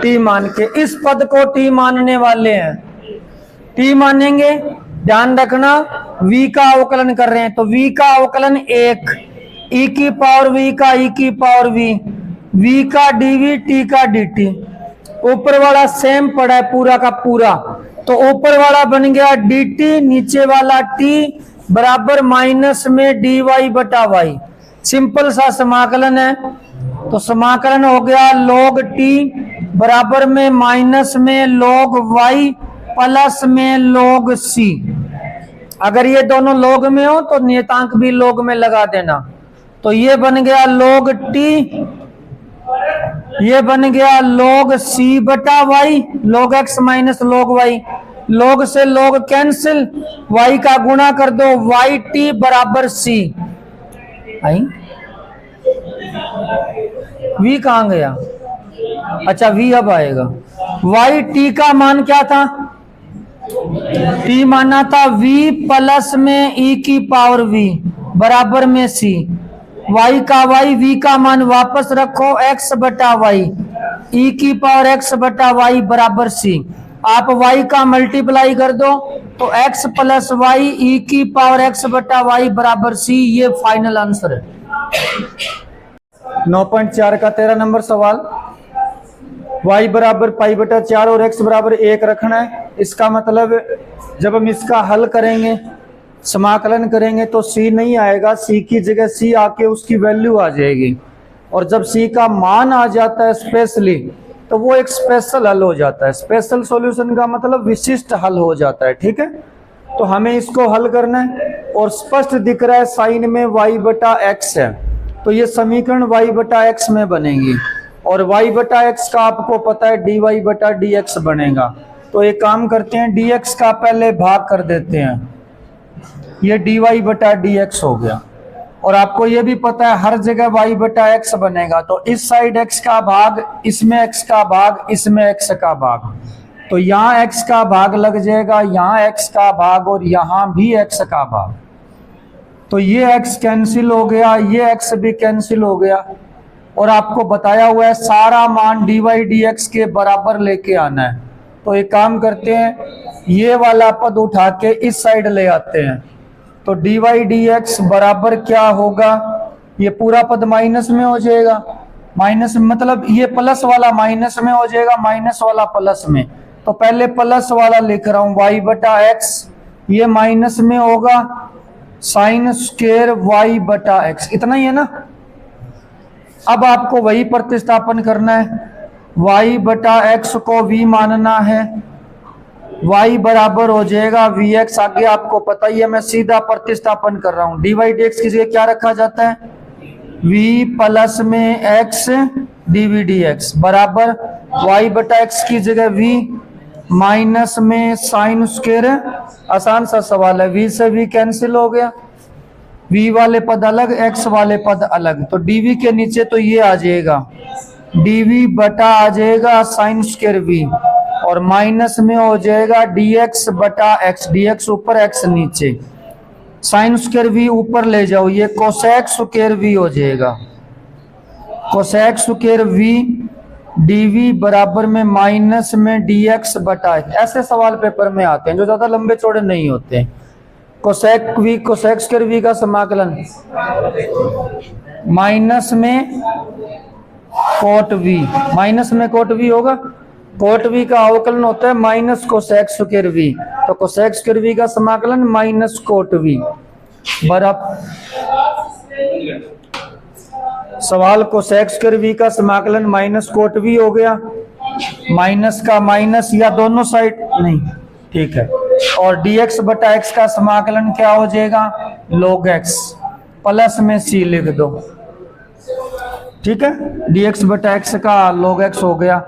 t मान के, इस पद को t मानने वाले हैं, टी मानेंगे, ध्यान रखना v का अवकलन कर रहे हैं तो v का अवकलन 1, e की पावर v का e की पावर v का dv, t का dt। ऊपर वाला सेम पड़ा है पूरा का पूरा, तो ऊपर वाला बन गया dt, नीचे वाला t बराबर माइनस में dy बटा y। सिंपल सा समाकलन है, तो समाकलन हो गया log t बराबर में माइनस में log y प्लस में log c। अगर ये दोनों log में हो तो नियतांक भी log में लगा देना। तो ये बन गया log t, ये बन गया log c बटा y, log x minus log y। log से log कैंसिल, y का गुणा कर दो, y t बराबर c। आई v कहां गया? अच्छा v अब आएगा। y t का मान क्या था? t माना था v प्लस में e की पावर v बराबर में c। y का y, v का मान वापस रखो, x बटा y, e की पावर x बटा y बराबर c। आप y का मल्टीप्लाई कर दो तो x प्लस y, e की पावर x बटा y बराबर c। ये फाइनल आंसर है। 9.4 का 13 नंबर सवाल, y बराबर पाई बटा 4 और x बराबर 1 रखना है। इसका मतलब जब हम इसका हल करेंगे, समाकलन करेंगे तो c नहीं आएगा, c की जगह c आके उसकी वैल्यू आ जाएगी। और जब c का मान आ जाता है स्पेशली, तो वो एक स्पेशल हल हो जाता है। स्पेशल सॉल्यूशन का मतलब विशिष्ट हल हो जाता है। ठीक है, तो हमें इसको हल करना है और स्पष्ट दिख रहा है साइन में y बटा x है, तो ये समीकरण y बटा x में बनेगी। और y बटा x का आपको पता है dy बटा dx बनेगा। तो एक काम करते हैं, dx का पहले भाग कर देते हैं, ये dy बटा dx हो गया। और आपको ये भी पता है हर जगह y बटा x बनेगा, तो इस साइड x का भाग, इसमें x का भाग, इसमें x का भाग, तो यहाँ x का भाग लग जाएगा, यहाँ x का भाग और यहाँ भी x का भाग। तो ये x कैंसिल हो गया, ये x भी कैंसिल हो गया। और आपको बताया हुआ है सारा मान dy dx के बराबर लेके आना है। तो एक काम करते हैं, ये वाला पद उठा के इस साइड ले आते हैं, तो dy dx बराबर क्या होगा? ये पूरा पद माइनस में हो जाएगा, माइनस मतलब ये प्लस वाला माइनस में हो जाएगा, माइनस वाला प्लस में। तो पहले प्लस वाला लिख रहा हूं, y बटा x, ये माइनस में होगा साइन स्क्वायर y बटा x, इतना ही है ना। अब आपको वही प्रतिस्थापन करना है, y बटा x को v मानना है, y बराबर हो जाएगा vx। आगे आपको पता ही है, मैं सीधा प्रतिस्थापन कर रहा हूं। dy dx की जगह क्या रखा जाता है? v प्लस में x dv dx बराबर y बटा x की जगह v माइनस में साइन स्क्वायर। आसान सा सवाल है, v से v कैंसिल हो गया, v वाले पद अलग, x वाले पद अलग, तो dv के नीचे तो ये आ जाएगा, dv बटा आ जाएगा साइन स्क्वायर v, और माइनस में हो जाएगा dx बटा x, dx ऊपर x नीचे, साइन स्क्वायर v ऊपर ले जाओ, ये कोसेक स्क्वायर v हो जाएगा, कोसेक स्क्वायर v dv बराबर में माइनस में dx बटा x। ऐसे सवाल पेपर में आते हैं जो ज्यादा लंबे चौड़े नहीं होते। Cosec v, cosec square v का समाकलन माइनस में कोट v, माइनस में कोट v होगा, कोट v का अवकलन होता है माइनस कोसेक स्क्वायर v, तो कोसेक स्क्वायर v का समाकलन माइनस कोट v बराबर। सवाल कोसेक स्क्वायर v का समाकलन माइनस कोट v हो गया, माइनस का माइनस या दोनों साइड नहीं, ठीक है। और dx बटा x का समाकलन क्या हो जाएगा? log x, प्लस में c लिख दो, ठीक है। dx बटा x का log x हो गया,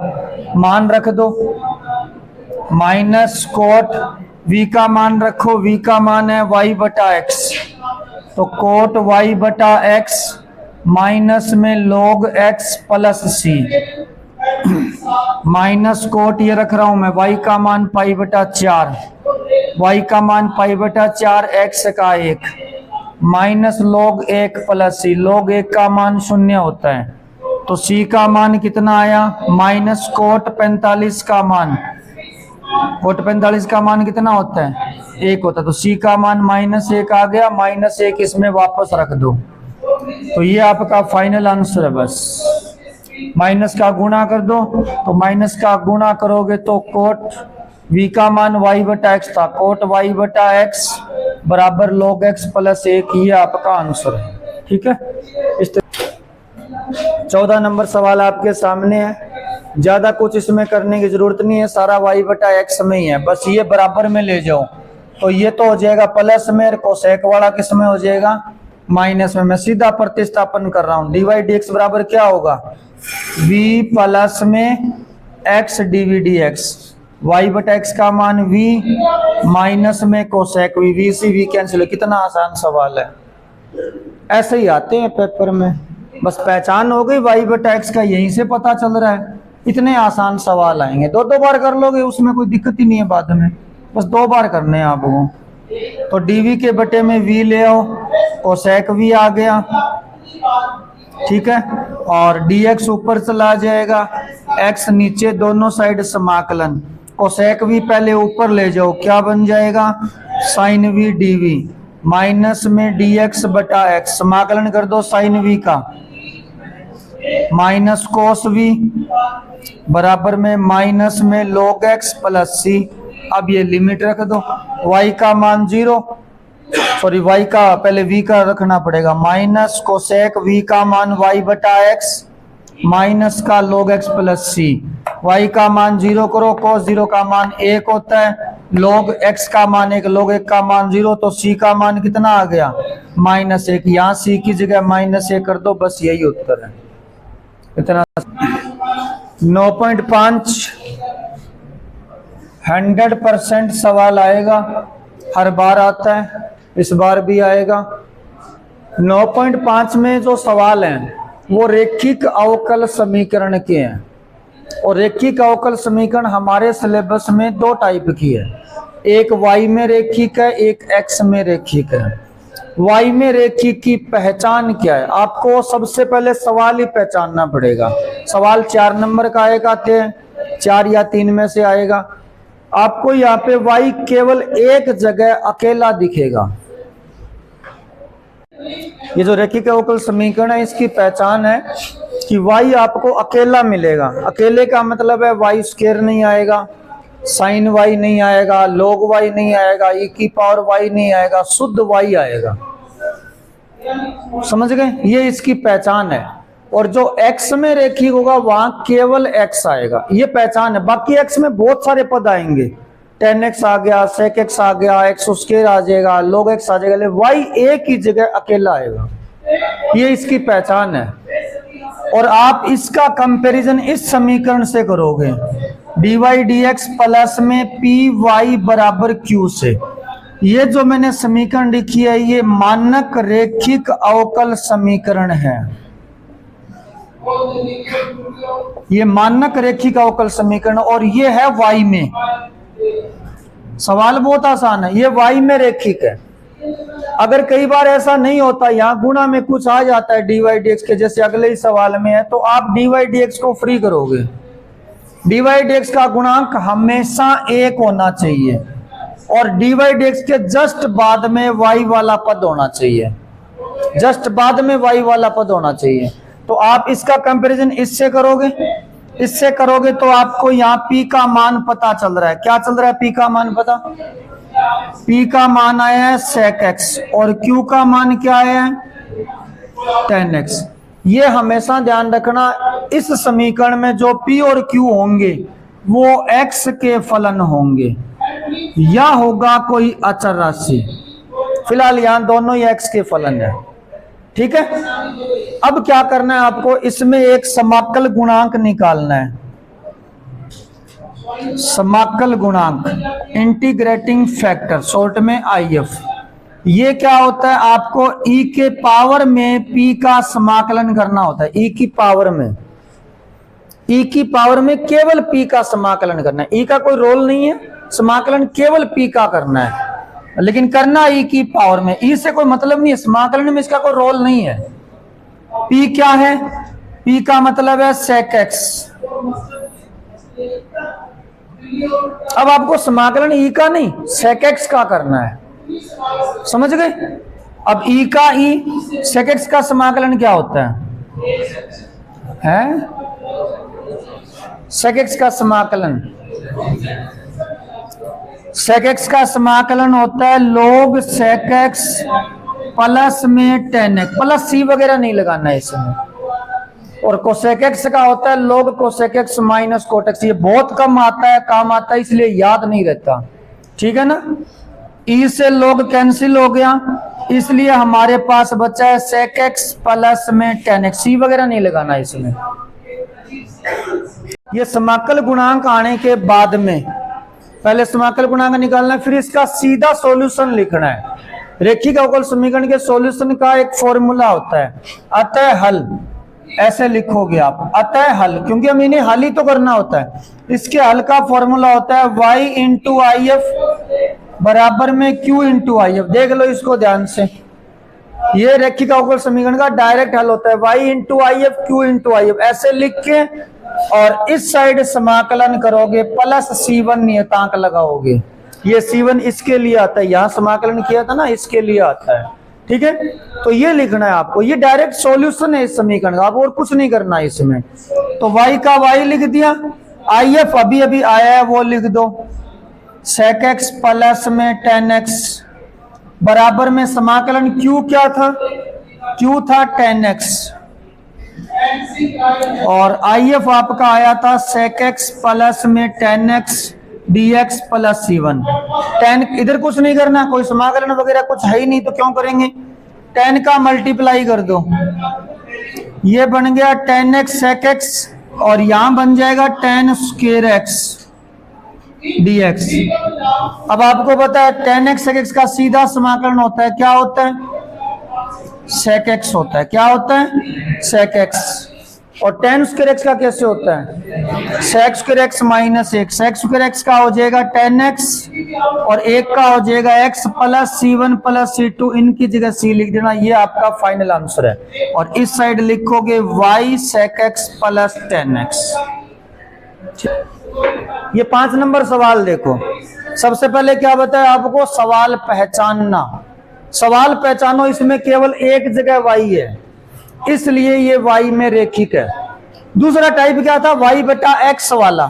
मान रख दो, माइनस कोट v का मान रखो, v का मान है y बटा x, तो कोट y बटा x माइनस में log x plus c, minus cot ये रख रहा हूं मैं, y का मान पाई बटा 4, y का मान पाई बटा 4, x का 1, minus log 1 plus c, log 1 का मान 0 होता है, तो c का मान कितना आया? माइनस कोट 45 का मान कोट 45 का मान कितना होता है? 1 होता है। तो सी का मान -1 आ गया, -1 इसमें वापस रख दो, तो ये आपका फाइनल आंसर है। बस माइनस का गुणा कर दो, तो माइनस का गुणा करोगे तो कोट v का मान y/x था, कोट y/x बराबर log x + 1, ये आपका आंसर है। ठीक है, इस 14 नंबर सवाल आपके सामने है। ज्यादा कुछ इसमें करने की जरूरत नहीं है, सारा y/x में ही है, बस ये बराबर में ले जाओ, तो ये तो हो जाएगा प्लस में, कोसेक वाला किस में हो जाएगा? माइनस में। मैं सीधा प्रतिस्थापन कर रहा हूं, dy/dx बराबर क्या होगा? v प्लस में x dv/dx, y/x का मान v माइनस में कोसेक v से v कैंसिल। कितना आसान सवाल है, ऐसे ही आते हैं पेपर में। बस पहचान हो गई y/x का, यहीं से पता चल रहा है। इतने आसान सवाल आएंगे, 2 बार कर लोगे, उसमें कोई दिक्कत ही नहीं है बाद में, बस 2 बार करने हैं आपको। तो dv के बटे में v ले आओ, कोसेक v आ गया, ठीक है, और dx ऊपर चला जाएगा, x नीचे, दोनों साइड समाकलन, कोसेक v पहले ऊपर ले जाओ, क्या बन जाएगा? साइन v dv, माइनस में dx बटा x, समाकलन कर दो साइन v का, माइनस कोस v बराबर में माइनस में log x + c। अब ये लिमिट रख दो, y का मान 0, सॉरी y का पहले v का रखना पड़ेगा, माइनस कोसेक v का मान y/x माइनस का log x + c। y का मान 0 करो, cos 0 का मान 1 होता है, log x का मान 1, log 1 का मान 0, तो c का मान कितना आ गया? -1। यहाँ c की जगह -1 कर दो, बस यही उत्तर है। इतना 9.5 100% सवाल आएगा, हर बार आता है, इस बार भी आएगा। 9.5 में जो सवाल हैं वो रेखिक अवकल समीकरण के हैं, और रेखिक अवकल समीकरण हमारे सिलेबस में 2 टाइप की है, एक y में रेखिक है, एक x में रेखिक है। y में रेखिक की पहचान क्या है? आपको सबसे पहले सवाल ही पहचानना पड़ेगा। सवाल 4 नंबर का आएगा, 4 या 3 में से आएगा। आपको यहाँ पे y केवल एक जगह अकेला दिखेगा। ये जो रेखिक अवकल समीकरण है, इसकी पहचान है कि y आपको अकेला मिलेगा। अकेले का मतलब है y² नहीं आएगा, साइन y नहीं आएगा, log y नहीं आएगा, e⁻y नहीं आएगा, शुद्ध y आएगा। समझ गए? ये इसकी पहचान है। और जो x में रेखिक होगा वहां केवल x आएगा, ये पहचान है। बाकी x में बहुत सारे पद आएंगे, tan x आ गया, sec x आ गया, x² आ जाएगा, log x आ जाएगा, y एक ही जगह अकेला आएगा। ये इसकी पहचान है। और आप इसका कंपैरिजन इस समीकरण से करोगे, dy/dx प्लस में py बराबर q से। ये जो मैंने समीकरण लिखी है, ये मानक रेखिक अवकल समीकरण है। ये मानक रेखिक अवकल समीकरण, और ये है y में। सवाल बहुत आसान है, ये y में रेखिक है। अगर कई बार ऐसा नहीं होता, यहाँ गुणा में कुछ आ जाता है dy/dx के, जैसे अगले ही सवाल में है, तो आप dy/dx को फ्री करोगे। dy/dx का गुणांक हमेशा 1 होना चाहिए, और dy/dx के जस्ट बाद में y वाला पद होना चाहिए, जस्ट बाद में y वाला पद होना चाहिए। तो आप इसका कंपैरिजन इससे करोगे तो आपको यहाँ p का मान पता चल रहा है। क्या चल रहा है? p का मान पता, p का मान आया है sec x, और q का मान क्या आया है? tan x। ये हमेशा ध्यान रखना, इस समीकरण में जो p और q होंगे वो x के फलन होंगे, या होगा कोई अचर राशि। फिलहाल यहाँ दोनों ही x के फलन है। ठीक है, अब क्या करना है आपको? इसमें एक समाकल गुणांक निकालना है। समाकल गुणांक, इंटीग्रेटिंग फैक्टर, शॉर्ट में IF। ये क्या होता है? आपको e के पावर में p का समाकलन करना होता है। e की पावर में केवल p का समाकलन करना है। e का कोई रोल नहीं है, समाकलन केवल p का करना है, लेकिन करना e की पावर में। e से कोई मतलब नहीं है, समाकलन में इसका कोई रोल नहीं है। p क्या है? p का मतलब है sec x, अब आपको समाकलन ई का नहीं sec x का करना है, समझ गए। अब ई का ई sec x का समाकलन क्या होता है? sec x का समाकलन, sec x का समाकलन होता है log sec x प्लस में tan x, प्लस सी वगैरह नहीं लगाना है इसमें। और कोसेक एक्स का होता है log cosec x minus cot x. ये बहुत कम आता है, काम आता है, इसलिए याद नहीं रहता, ठीक है ना। ई से log कैंसिल हो गया, इसलिए हमारे पास बचा है सेक एक्स प्लस में tan x। सी वगैरह नहीं लगाना इसमें। ये समाकल गुणांक आने के बाद में पहले समाकल गुणांक निकालना है, फिर इसका सीधा सॉल्यूशन लिखना है। रेखिक अवकल समीकरण के सॉल्यूशन का एक फॉर्मूला होता है, अतः हल, ऐसे लिखोगे आप, अतः हल, क्योंकि हम इन्हें हल ही तो करना होता है। इसके हल का फॉर्मूला होता है y इंटू आई एफ बराबर में q इंटू आई एफ। देख लो इसको ध्यान से, ये रेखिक अवकल समीकरण का डायरेक्ट हल होता है, y into I F q into I F, ऐसे लिख के और इस साइड समाकलन करोगे प्लस C1 नियतांक लगाओगे। ये C1 इसके लिए आता है, यहां समाकलन किया था ना, इसके लिए आता है, ठीक है। तो ये लिखना है आपको, ये डायरेक्ट सॉल्यूशन है इस समीकरण का, आप और कुछ नहीं करना है इसमें। तो y का y लिख दिया, आई एफ अभी अभी आया है वो लिख दो, sec x प्लस में tan x बराबर में समाकलन q क्या था, q था tan x, और आई एफ आपका आया था sec x प्लस में tan x dx plus C1। tan इधर कुछ नहीं करना, कोई समाकलन वगैरह कुछ है ही नहीं, तो क्यों करेंगे। tan का मल्टीप्लाई कर दो, ये बन गया tan x sec x, और यहां बन जाएगा tan स्क्वायर x dx। अब आपको पता है tan x sec x का सीधा समाकलन होता है, क्या होता है, sec x होता है। क्या होता है, sec x। और tan स्क्वायर x का कैसे होता है, sec square x minus 1। sec square x का हो जाएगा tan x, और एक का हो जाएगा x plus C1 plus C2, इनकी जगह C लिख देना, ये आपका फाइनल आंसर है। और इस साइड लिखोगे y sec x plus tan x। ये 5 नंबर सवाल देखो। सबसे पहले क्या बताया आपको, सवाल पहचानना। सवाल पहचानो, इसमें केवल एक जगह y है, इसलिए ये y में रेखिक है। दूसरा टाइप क्या था, y बटा x वाला,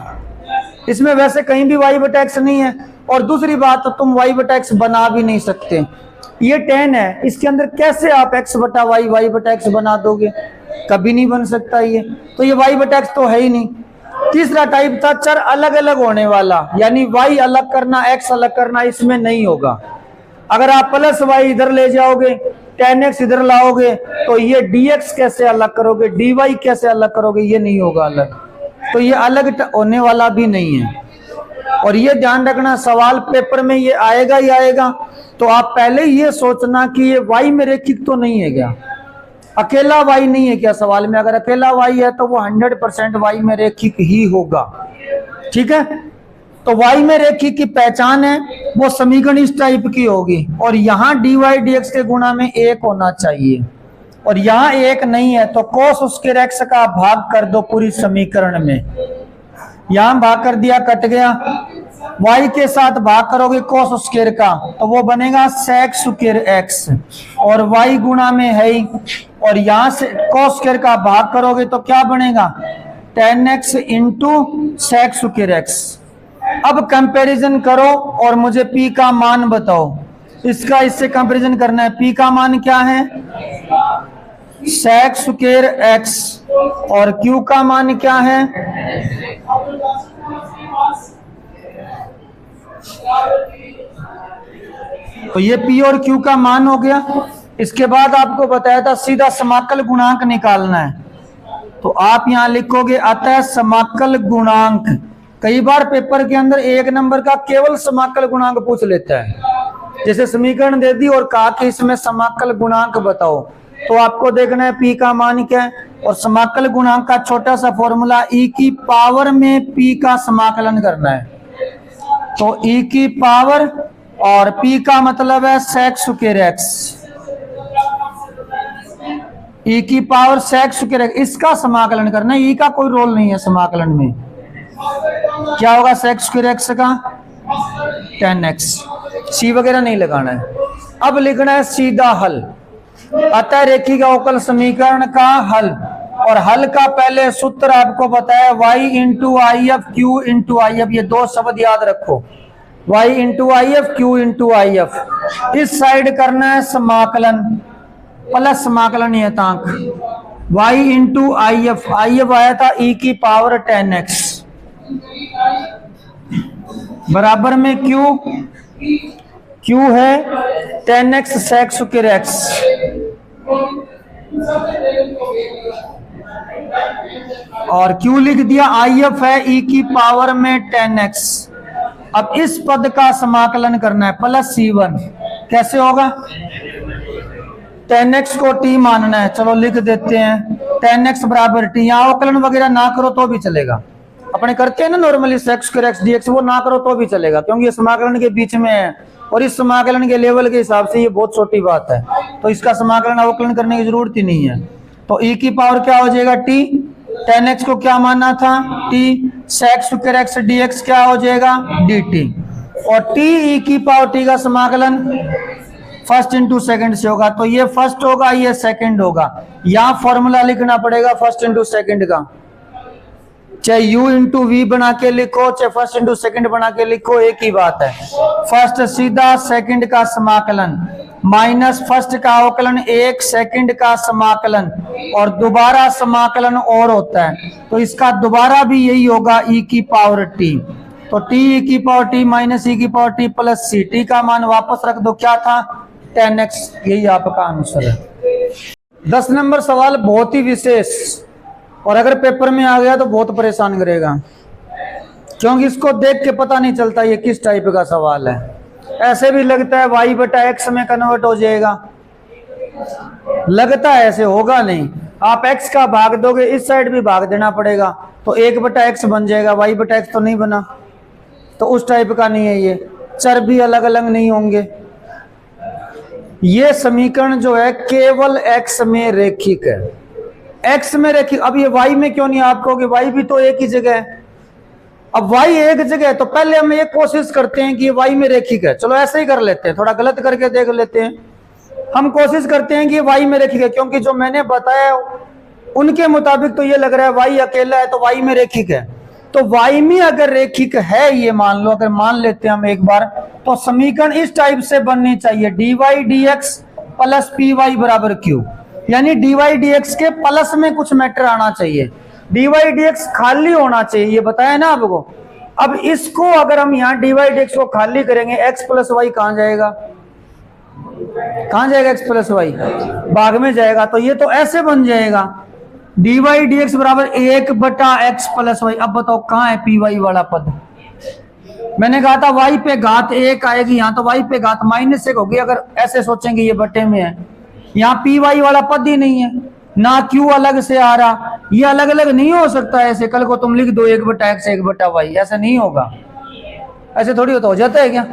इसमें वैसे कहीं भी y बटा x नहीं है। और दूसरी बात, तो तुम y बटा x बना भी नहीं सकते, ये tan है, इसके अंदर कैसे आप x बटा y बटा x बना दोगे, कभी नहीं बन सकता ये, तो ये y बटा x तो है ही नहीं। तीसरा टाइप था चर अलग अलग होने वाला, यानी y अलग करना x अलग करना, इसमें नहीं होगा। अगर आप प्लस y इधर ले जाओगे, tan x इधर लाओगे, तो ये dx कैसे अलग करोगे, dy कैसे अलग करोगे, ये नहीं होगा अलग, तो ये अलग होने वाला भी नहीं है। और ये ध्यान रखना, सवाल पेपर में ये आएगा ही आएगा, तो आप पहले ये सोचना कि ये y में रेखिक तो नहीं है क्या, अकेला y नहीं है क्या सवाल में। अगर अकेला y है तो वो 100% y में रेखिक ही होगा, ठीक है। तो y में रेखिक की पहचान है, वो समीकरण इस टाइप की होगी, और यहाँ dy dx के गुणा में 1 होना चाहिए, और यहाँ 1 नहीं है, तो cos उसके x का भाग कर दो पूरी समीकरण में। यहाँ भाग कर दिया, कट गया, y के साथ भाग करोगे cos स्क्वायर का, तो वो बनेगा sec स्क्वायर x, और y गुणा में है ही, और यहाँ से cos स्क्वायर का भाग करोगे तो क्या बनेगा, tan x into sec square x। अब कंपैरिजन करो और मुझे p का मान बताओ, इसका इससे कंपैरिजन करना है। p का मान क्या है, sec स्क्वायर x, और q का मान क्या है, तो ये p और q का मान हो गया। इसके बाद आपको बताया था सीधा समाकल गुणांक निकालना है, तो आप यहां लिखोगे अतः समाकल गुणांक। कई बार पेपर के अंदर 1 नंबर का केवल समाकल गुणांक पूछ लेता है, जैसे समीकरण दे दी और कहा कि इसमें समाकल गुणांक बताओ, तो आपको देखना है p का मान क्या है, और समाकल गुणांक का छोटा सा फॉर्मूला e की पावर में p का समाकलन करना है। तो e की पावर, और p का मतलब है sec स्क्वायर x, e की पावर sec स्क्वायर x, इसका समाकलन करना है। e का कोई रोल नहीं है समाकलन में, क्या होगा sec स्क्वायर x का 10x। सी वगैरह नहीं लगाना है। अब लिखना है सीधा हल, अतः रेखिक अवकल समीकरण का हल। और हल का पहले सूत्र आपको बताया y into I F Q into I F, ये दो शब्द याद रखो, y into I F Q into I F. इस साइड करना है समाकलन प्लस समाकलन नियतांक, y इंटू आई एफ आया था e की पावर 10x बराबर में q है 10x sec स्क्वायर x, और q लिख दिया, आई एफ है e की पावर में 10x। अब इस पद का समाकलन करना है प्लस c1, कैसे होगा, 10x को t मानना है, चलो लिख देते हैं 10x बराबर t। यहाँ अवकलन वगैरह ना करो तो भी चलेगा, अपने करते हैं ना normally sec square x dx, वो ना करो तो भी चलेगा क्योंकि ये समाकलन के बीच में है और इस समाकलन के लेवल के हिसाब से ये बहुत छोटी बात है, तो इसका समाकलन अवकलन करने की जरूरत ही नहीं है। तो e की पावर क्या हो जाएगा t, 10x को क्या मानना था t, sec square x dx क्या हो जाएगा dt, और t e की पावर t का समाकलन फर्स्ट इंटू सेकंड से होगा, तो ये फर्स्ट होगा ये सेकंड होगा। यहाँ फॉर्मूला लिखना पड़ेगा फर्स्ट इंटू सेकंड का, चाहे u इंटू वी बना के लिखो चाहे फर्स्ट इंटू सेकंड बना के लिखो, एक ही बात है। फर्स्ट सीधा सेकंड का समाकलन माइनस फर्स्ट का अवकलन एक सेकंड का समाकलन और दोबारा समाकलन और होता है, तो इसका दोबारा भी यही होगा e की पावर t। तो t e की पावर t माइनस e की power t plus c, t का मान वापस रख दो, क्या था 10x, यही आपका आंसर है। 10 नंबर सवाल बहुत ही विशेष, और अगर पेपर में आ गया तो बहुत परेशान करेगा क्योंकि इसको देख के पता नहीं चलता ये किस टाइप का सवाल है। ऐसे भी लगता है y बटा x में कन्वर्ट हो जाएगा, लगता है, ऐसे होगा नहीं। आप x का भाग दोगे इस साइड भी भाग देना पड़ेगा, तो 1 बटा x बन जाएगा, y बटा x तो नहीं बना, तो उस टाइप का नहीं है। ये चर भी अलग अलग नहीं होंगे। ये समीकरण जो है केवल x में रेखिक है, x में रेखिक। अब ये y में क्यों नहीं, आप कहोगे y भी तो एक ही जगह है। अब y एक जगह है तो पहले हम ये कोशिश करते हैं कि y में रेखिक है, चलो ऐसे ही कर लेते हैं, थोड़ा गलत करके देख लेते हैं। हम कोशिश करते हैं कि y में रेखिक है, क्योंकि जो मैंने बताया उनके मुताबिक तो ये लग रहा है y अकेला है तो y में रेखिक है। तो y में अगर रेखिक है, ये मान लो, अगर मान लेते हैं हम एक बार, तो समीकरण इस टाइप से बननी चाहिए, dy dx plus P Y बराबर q, यानी dy dx के प्लस में कुछ मैटर आना चाहिए, dy dx खाली होना चाहिए, ये बताया ना आपको। अब इसको अगर हम यहाँ dy dx को खाली करेंगे, x प्लस वाई कहाँ जाएगा, कहाँ जाएगा x प्लस वाई, भाग में जाएगा, तो ये तो ऐसे बन जाएगा dy dx बराबर 1 बटा x प्लस वाई। अब बताओ कहाँ है पी वाई वाला पद, मैंने कहा था y पे घात 1 आएगी, यहाँ तो y पे घात -1 होगी, अगर ऐसे सोचेंगे ये बटे में है। यहाँ पी वाई वाला पद ही नहीं है, ना q अलग से आ रहा, ये अलग अलग नहीं हो सकता ऐसे। कल को तुम लिख दो 1 बटा x 1 बटा वाई, ऐसा नहीं होगा, ऐसे थोड़ी होता, हो जाता है क्या,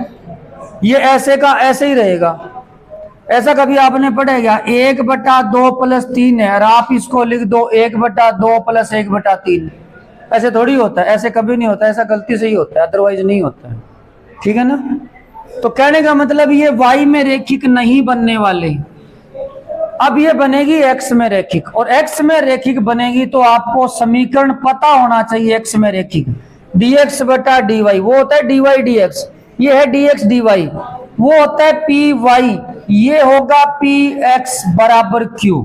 ये ऐसे का ऐसे ही रहेगा। ऐसा कभी आपने पढ़ा क्या, 1 बटा 2 प्लस 3 है और आप इसको लिख दो 1 बटा 2 प्लस 1 बटा 3, ऐसे थोड़ी होता है, ऐसे कभी नहीं होता, ऐसा गलती से ही होता है, अदरवाइज नहीं होता है, ठीक है ना। तो कहने का मतलब ये y में रेखिक नहीं बनने वाले, अब ये बनेगी x में रेखिक, और x में रेखिक बनेगी तो आपको समीकरण पता होना चाहिए x में रेखिक, dx बटा dy, वो होता है dy dx, ये है dx dy, वो होता है पी वाई, ये होगा पी एक्स बराबर क्यू,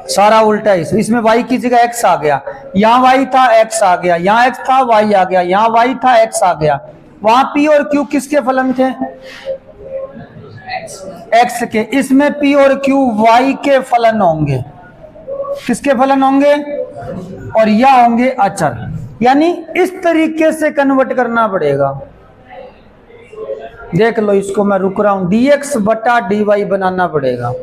सारा उल्टा है, इसमें y की जगह x आ गया, यहाँ y था x आ गया, यहाँ x था y आ गया, यहाँ y था x आ गया। वहां p और q किसके फलन थे, x के, इसमें p और q y के फलन होंगे, किसके फलन होंगे, और यह होंगे अचर, यानी इस तरीके से कन्वर्ट करना पड़ेगा। देख लो इसको, मैं रुक रहा हूं, dx बटा dy बनाना पड़ेगा,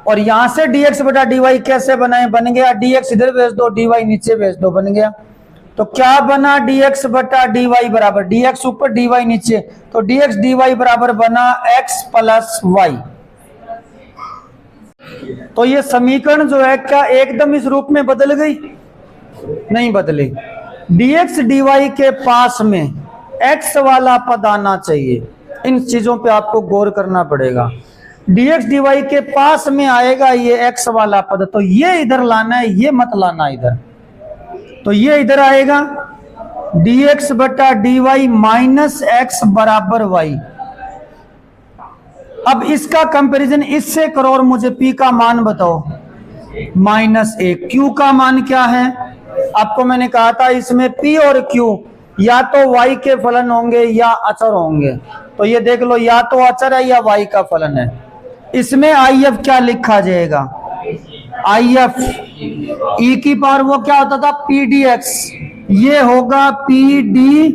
और यहां से dx बटा dy कैसे बनाए, बन गया dx इधर भेज दो dy नीचे भेज दो, बन गया। तो क्या बना, dx बटा dy बराबर, dx ऊपर dy नीचे, तो dx dy बराबर बना x प्लस y। तो ये समीकरण जो है क्या एकदम इस रूप में बदल गई, नहीं बदली, dx dy के पास में x वाला पद आना चाहिए। इन चीजों पे आपको गौर करना पड़ेगा। dx dy के पास में आएगा ये x वाला पद, तो ये इधर लाना है, ये मत लाना इधर। तो ये इधर आएगा dx बटा dy माइनस x बराबर y। अब इसका कंपैरिजन इससे करो और मुझे p का मान बताओ, -1। q का मान क्या है? आपको मैंने कहा था इसमें p और q या तो y के फलन होंगे या अचर होंगे। तो ये देख लो, या तो अचर है या y का फलन है। इसमें if क्या लिखा जाएगा? if e की पावर वो क्या होता था? p dx, ये होगा p dy,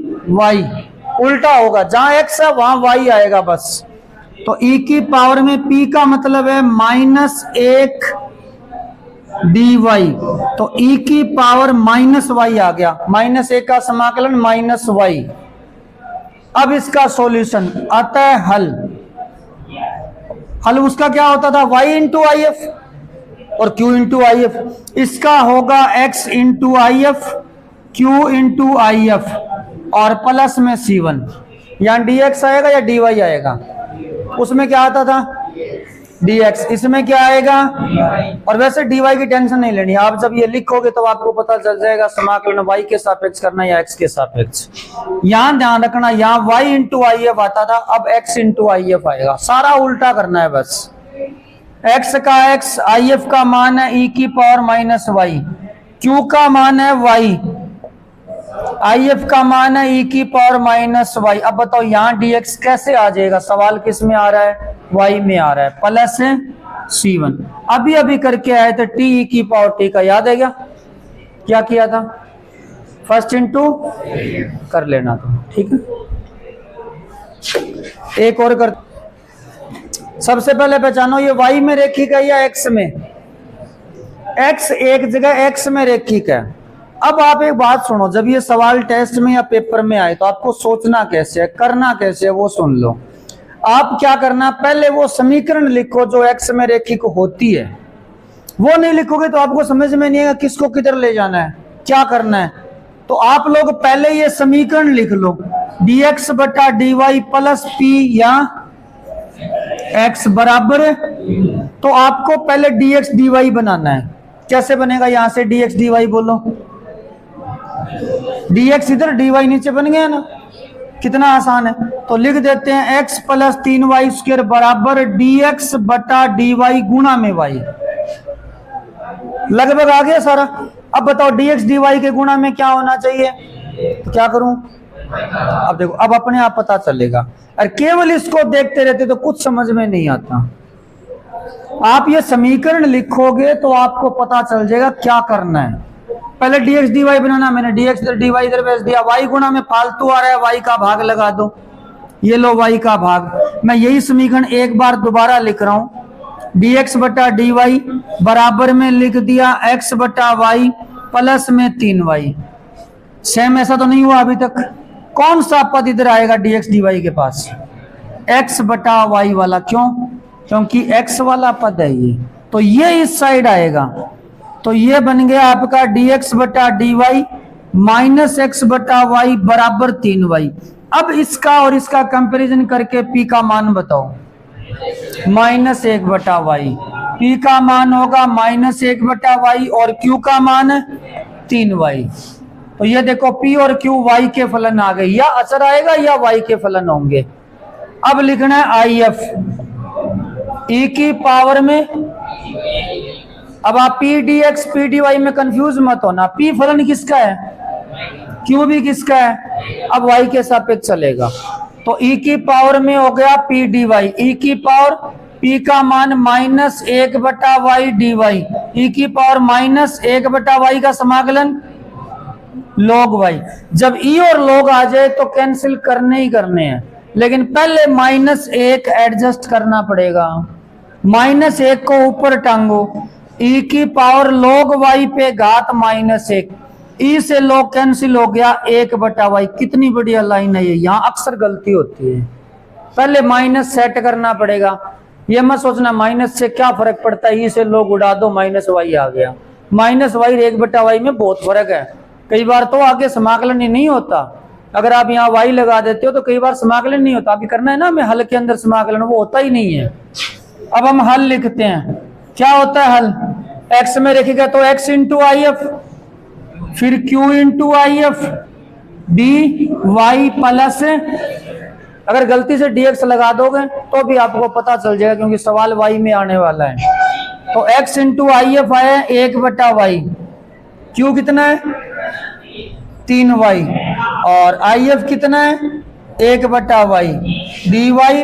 उल्टा होगा, जहां x है वहां y आएगा बस। तो e की पावर में p का मतलब है -1 dy, तो e की पावर -y आ गया, -1 का समाकलन -y। अब इसका सॉल्यूशन, अतः हल उसका क्या होता था? y इंटू if और q इंटू if। इसका होगा x into if, q into if और प्लस में c1। यहाँ dx आएगा या dy आएगा? उसमें क्या आता था? dx। इसमें क्या आएगा? और वैसे dy की टेंशन नहीं लेनी, आप जब ये लिखोगे तो आपको पता चल जाएगा समाकलन y के सापेक्ष करना या x के सापेक्ष। यहां ध्यान रखना, यहाँ y इंटू if आता था, अब x इंटू if आएगा। सारा उल्टा करना है बस। x का x, if का मान है e की पावर -y, q का मान है y, if का मान है e की पावर -y। अब बताओ यहाँ dx कैसे आ जाएगा? सवाल किस में आ रहा है? y में आ रहा है, प्लस c1। अभी करके आए थे t e की पावर t का, याद है क्या किया था? फर्स्ट इंटू कर लेना था, ठीक है। एक और कर, सबसे पहले पहचानो ये y में रेखिक है या x में? x एक जगह x में रेखिक है। अब आप एक बात सुनो, जब ये सवाल टेस्ट में या पेपर में आए तो आपको सोचना कैसे है, करना कैसे है, वो सुन लो। आप क्या करना, पहले वो समीकरण लिखो जो x में रेखिक होती है। वो नहीं लिखोगे तो आपको समझ में नहीं आएगा किसको किधर ले जाना है, क्या करना है। तो आप लोग पहले ये समीकरण लिख लो, dx बटा dy प्लस p या x बराबर, तो आपको पहले dx dy बनाना है। कैसे बनेगा? यहां से dx dy बोलो, dx इधर dy नीचे बन गया ना, कितना आसान है। तो लिख देते हैं x प्लस 3y² बराबर dx बटा dy गुणा में y। लगभग आ गया सारा। अब बताओ dx dy के गुणा में क्या होना चाहिए? तो क्या करूं? अब देखो, अब अपने आप पता चलेगा। और केवल इसको देखते रहते तो कुछ समझ में नहीं आता। आप ये समीकरण लिखोगे तो आपको पता चल जाएगा क्या करना है। पहले dx dy बनाना, मैंने dx इधर dy इधर भेज दिया, y गुणा में फालतू आ रहा है, y का भाग लगा दो, ये लो y का भाग। मैं यही समीकरण एक बार दोबारा लिख रहा हूं, dx बटा dy बराबर में लिख दिया x बटा y प्लस में 3y। सेम ऐसा तो नहीं हुआ अभी तक? कौन सा पद इधर आएगा dx dy के पास? x बटा y वाला। क्यों? क्योंकि x वाला पद है ये, तो ये इस साइड आएगा। तो ये बन गया आपका dx बटा dy माइनस x बटा y बराबर 3y। अब इसका और इसका कंपैरिजन करके p का मान बताओ, -1 बटा y। p का मान होगा -1 बटा y और q का मान 3y। तो ये देखो p और q y के फलन आ गए, या अचर आएगा या y के फलन होंगे। अब लिखना है if e की पावर में। अब आप p dx p dy में कंफ्यूज मत होना, p फलन किसका है, q भी किसका है। अब y के सापेक्ष चलेगा, तो e की पावर में हो गया p dy, e की पावर p का मान -1 बटा y dy, e की पावर -1 बटा y का समाकलन log y। जब e और log आ जाए तो कैंसिल करने ही करने हैं, लेकिन पहले -1 एडजस्ट करना पड़ेगा। -1 को ऊपर टांगो, e की पावर log y पे घात -1, e से log कैंसिल हो गया 1 बटा y। कितनी बढ़िया लाइन है ये, यहाँ अक्सर गलती होती है। पहले माइनस सेट करना पड़ेगा, ये मत सोचना माइनस से क्या फर्क पड़ता है, e से log उड़ा दो -y आ गया। -y 1 बटा y में बहुत फर्क है। कई बार तो आगे समाकलन ही नहीं होता। अगर आप यहाँ y लगा देते हो तो कई बार समाकलन नहीं होता। आगे करना है ना हमें हल के अंदर समाकलन, वो होता ही नहीं है। अब हम हल लिखते हैं, क्या होता है हल? x में रखेगा तो x इंटू आई एफ, फिर q into I F, D Y plus, अगर गलती से dx लगा दोगे तो भी आपको पता चल जाएगा क्योंकि सवाल y में आने वाला है। तो x इंटू आई एफ आया 1/y, q कितना है 3y, और आई एफ कितना है 1/y, dy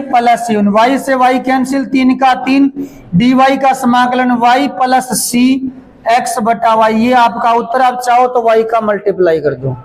plus c, y से y कैंसिल, 3 का 3, dy का समाकलन y प्लस c x/y। ये आपका उत्तर। आप चाहो तो y का मल्टीप्लाई कर दो।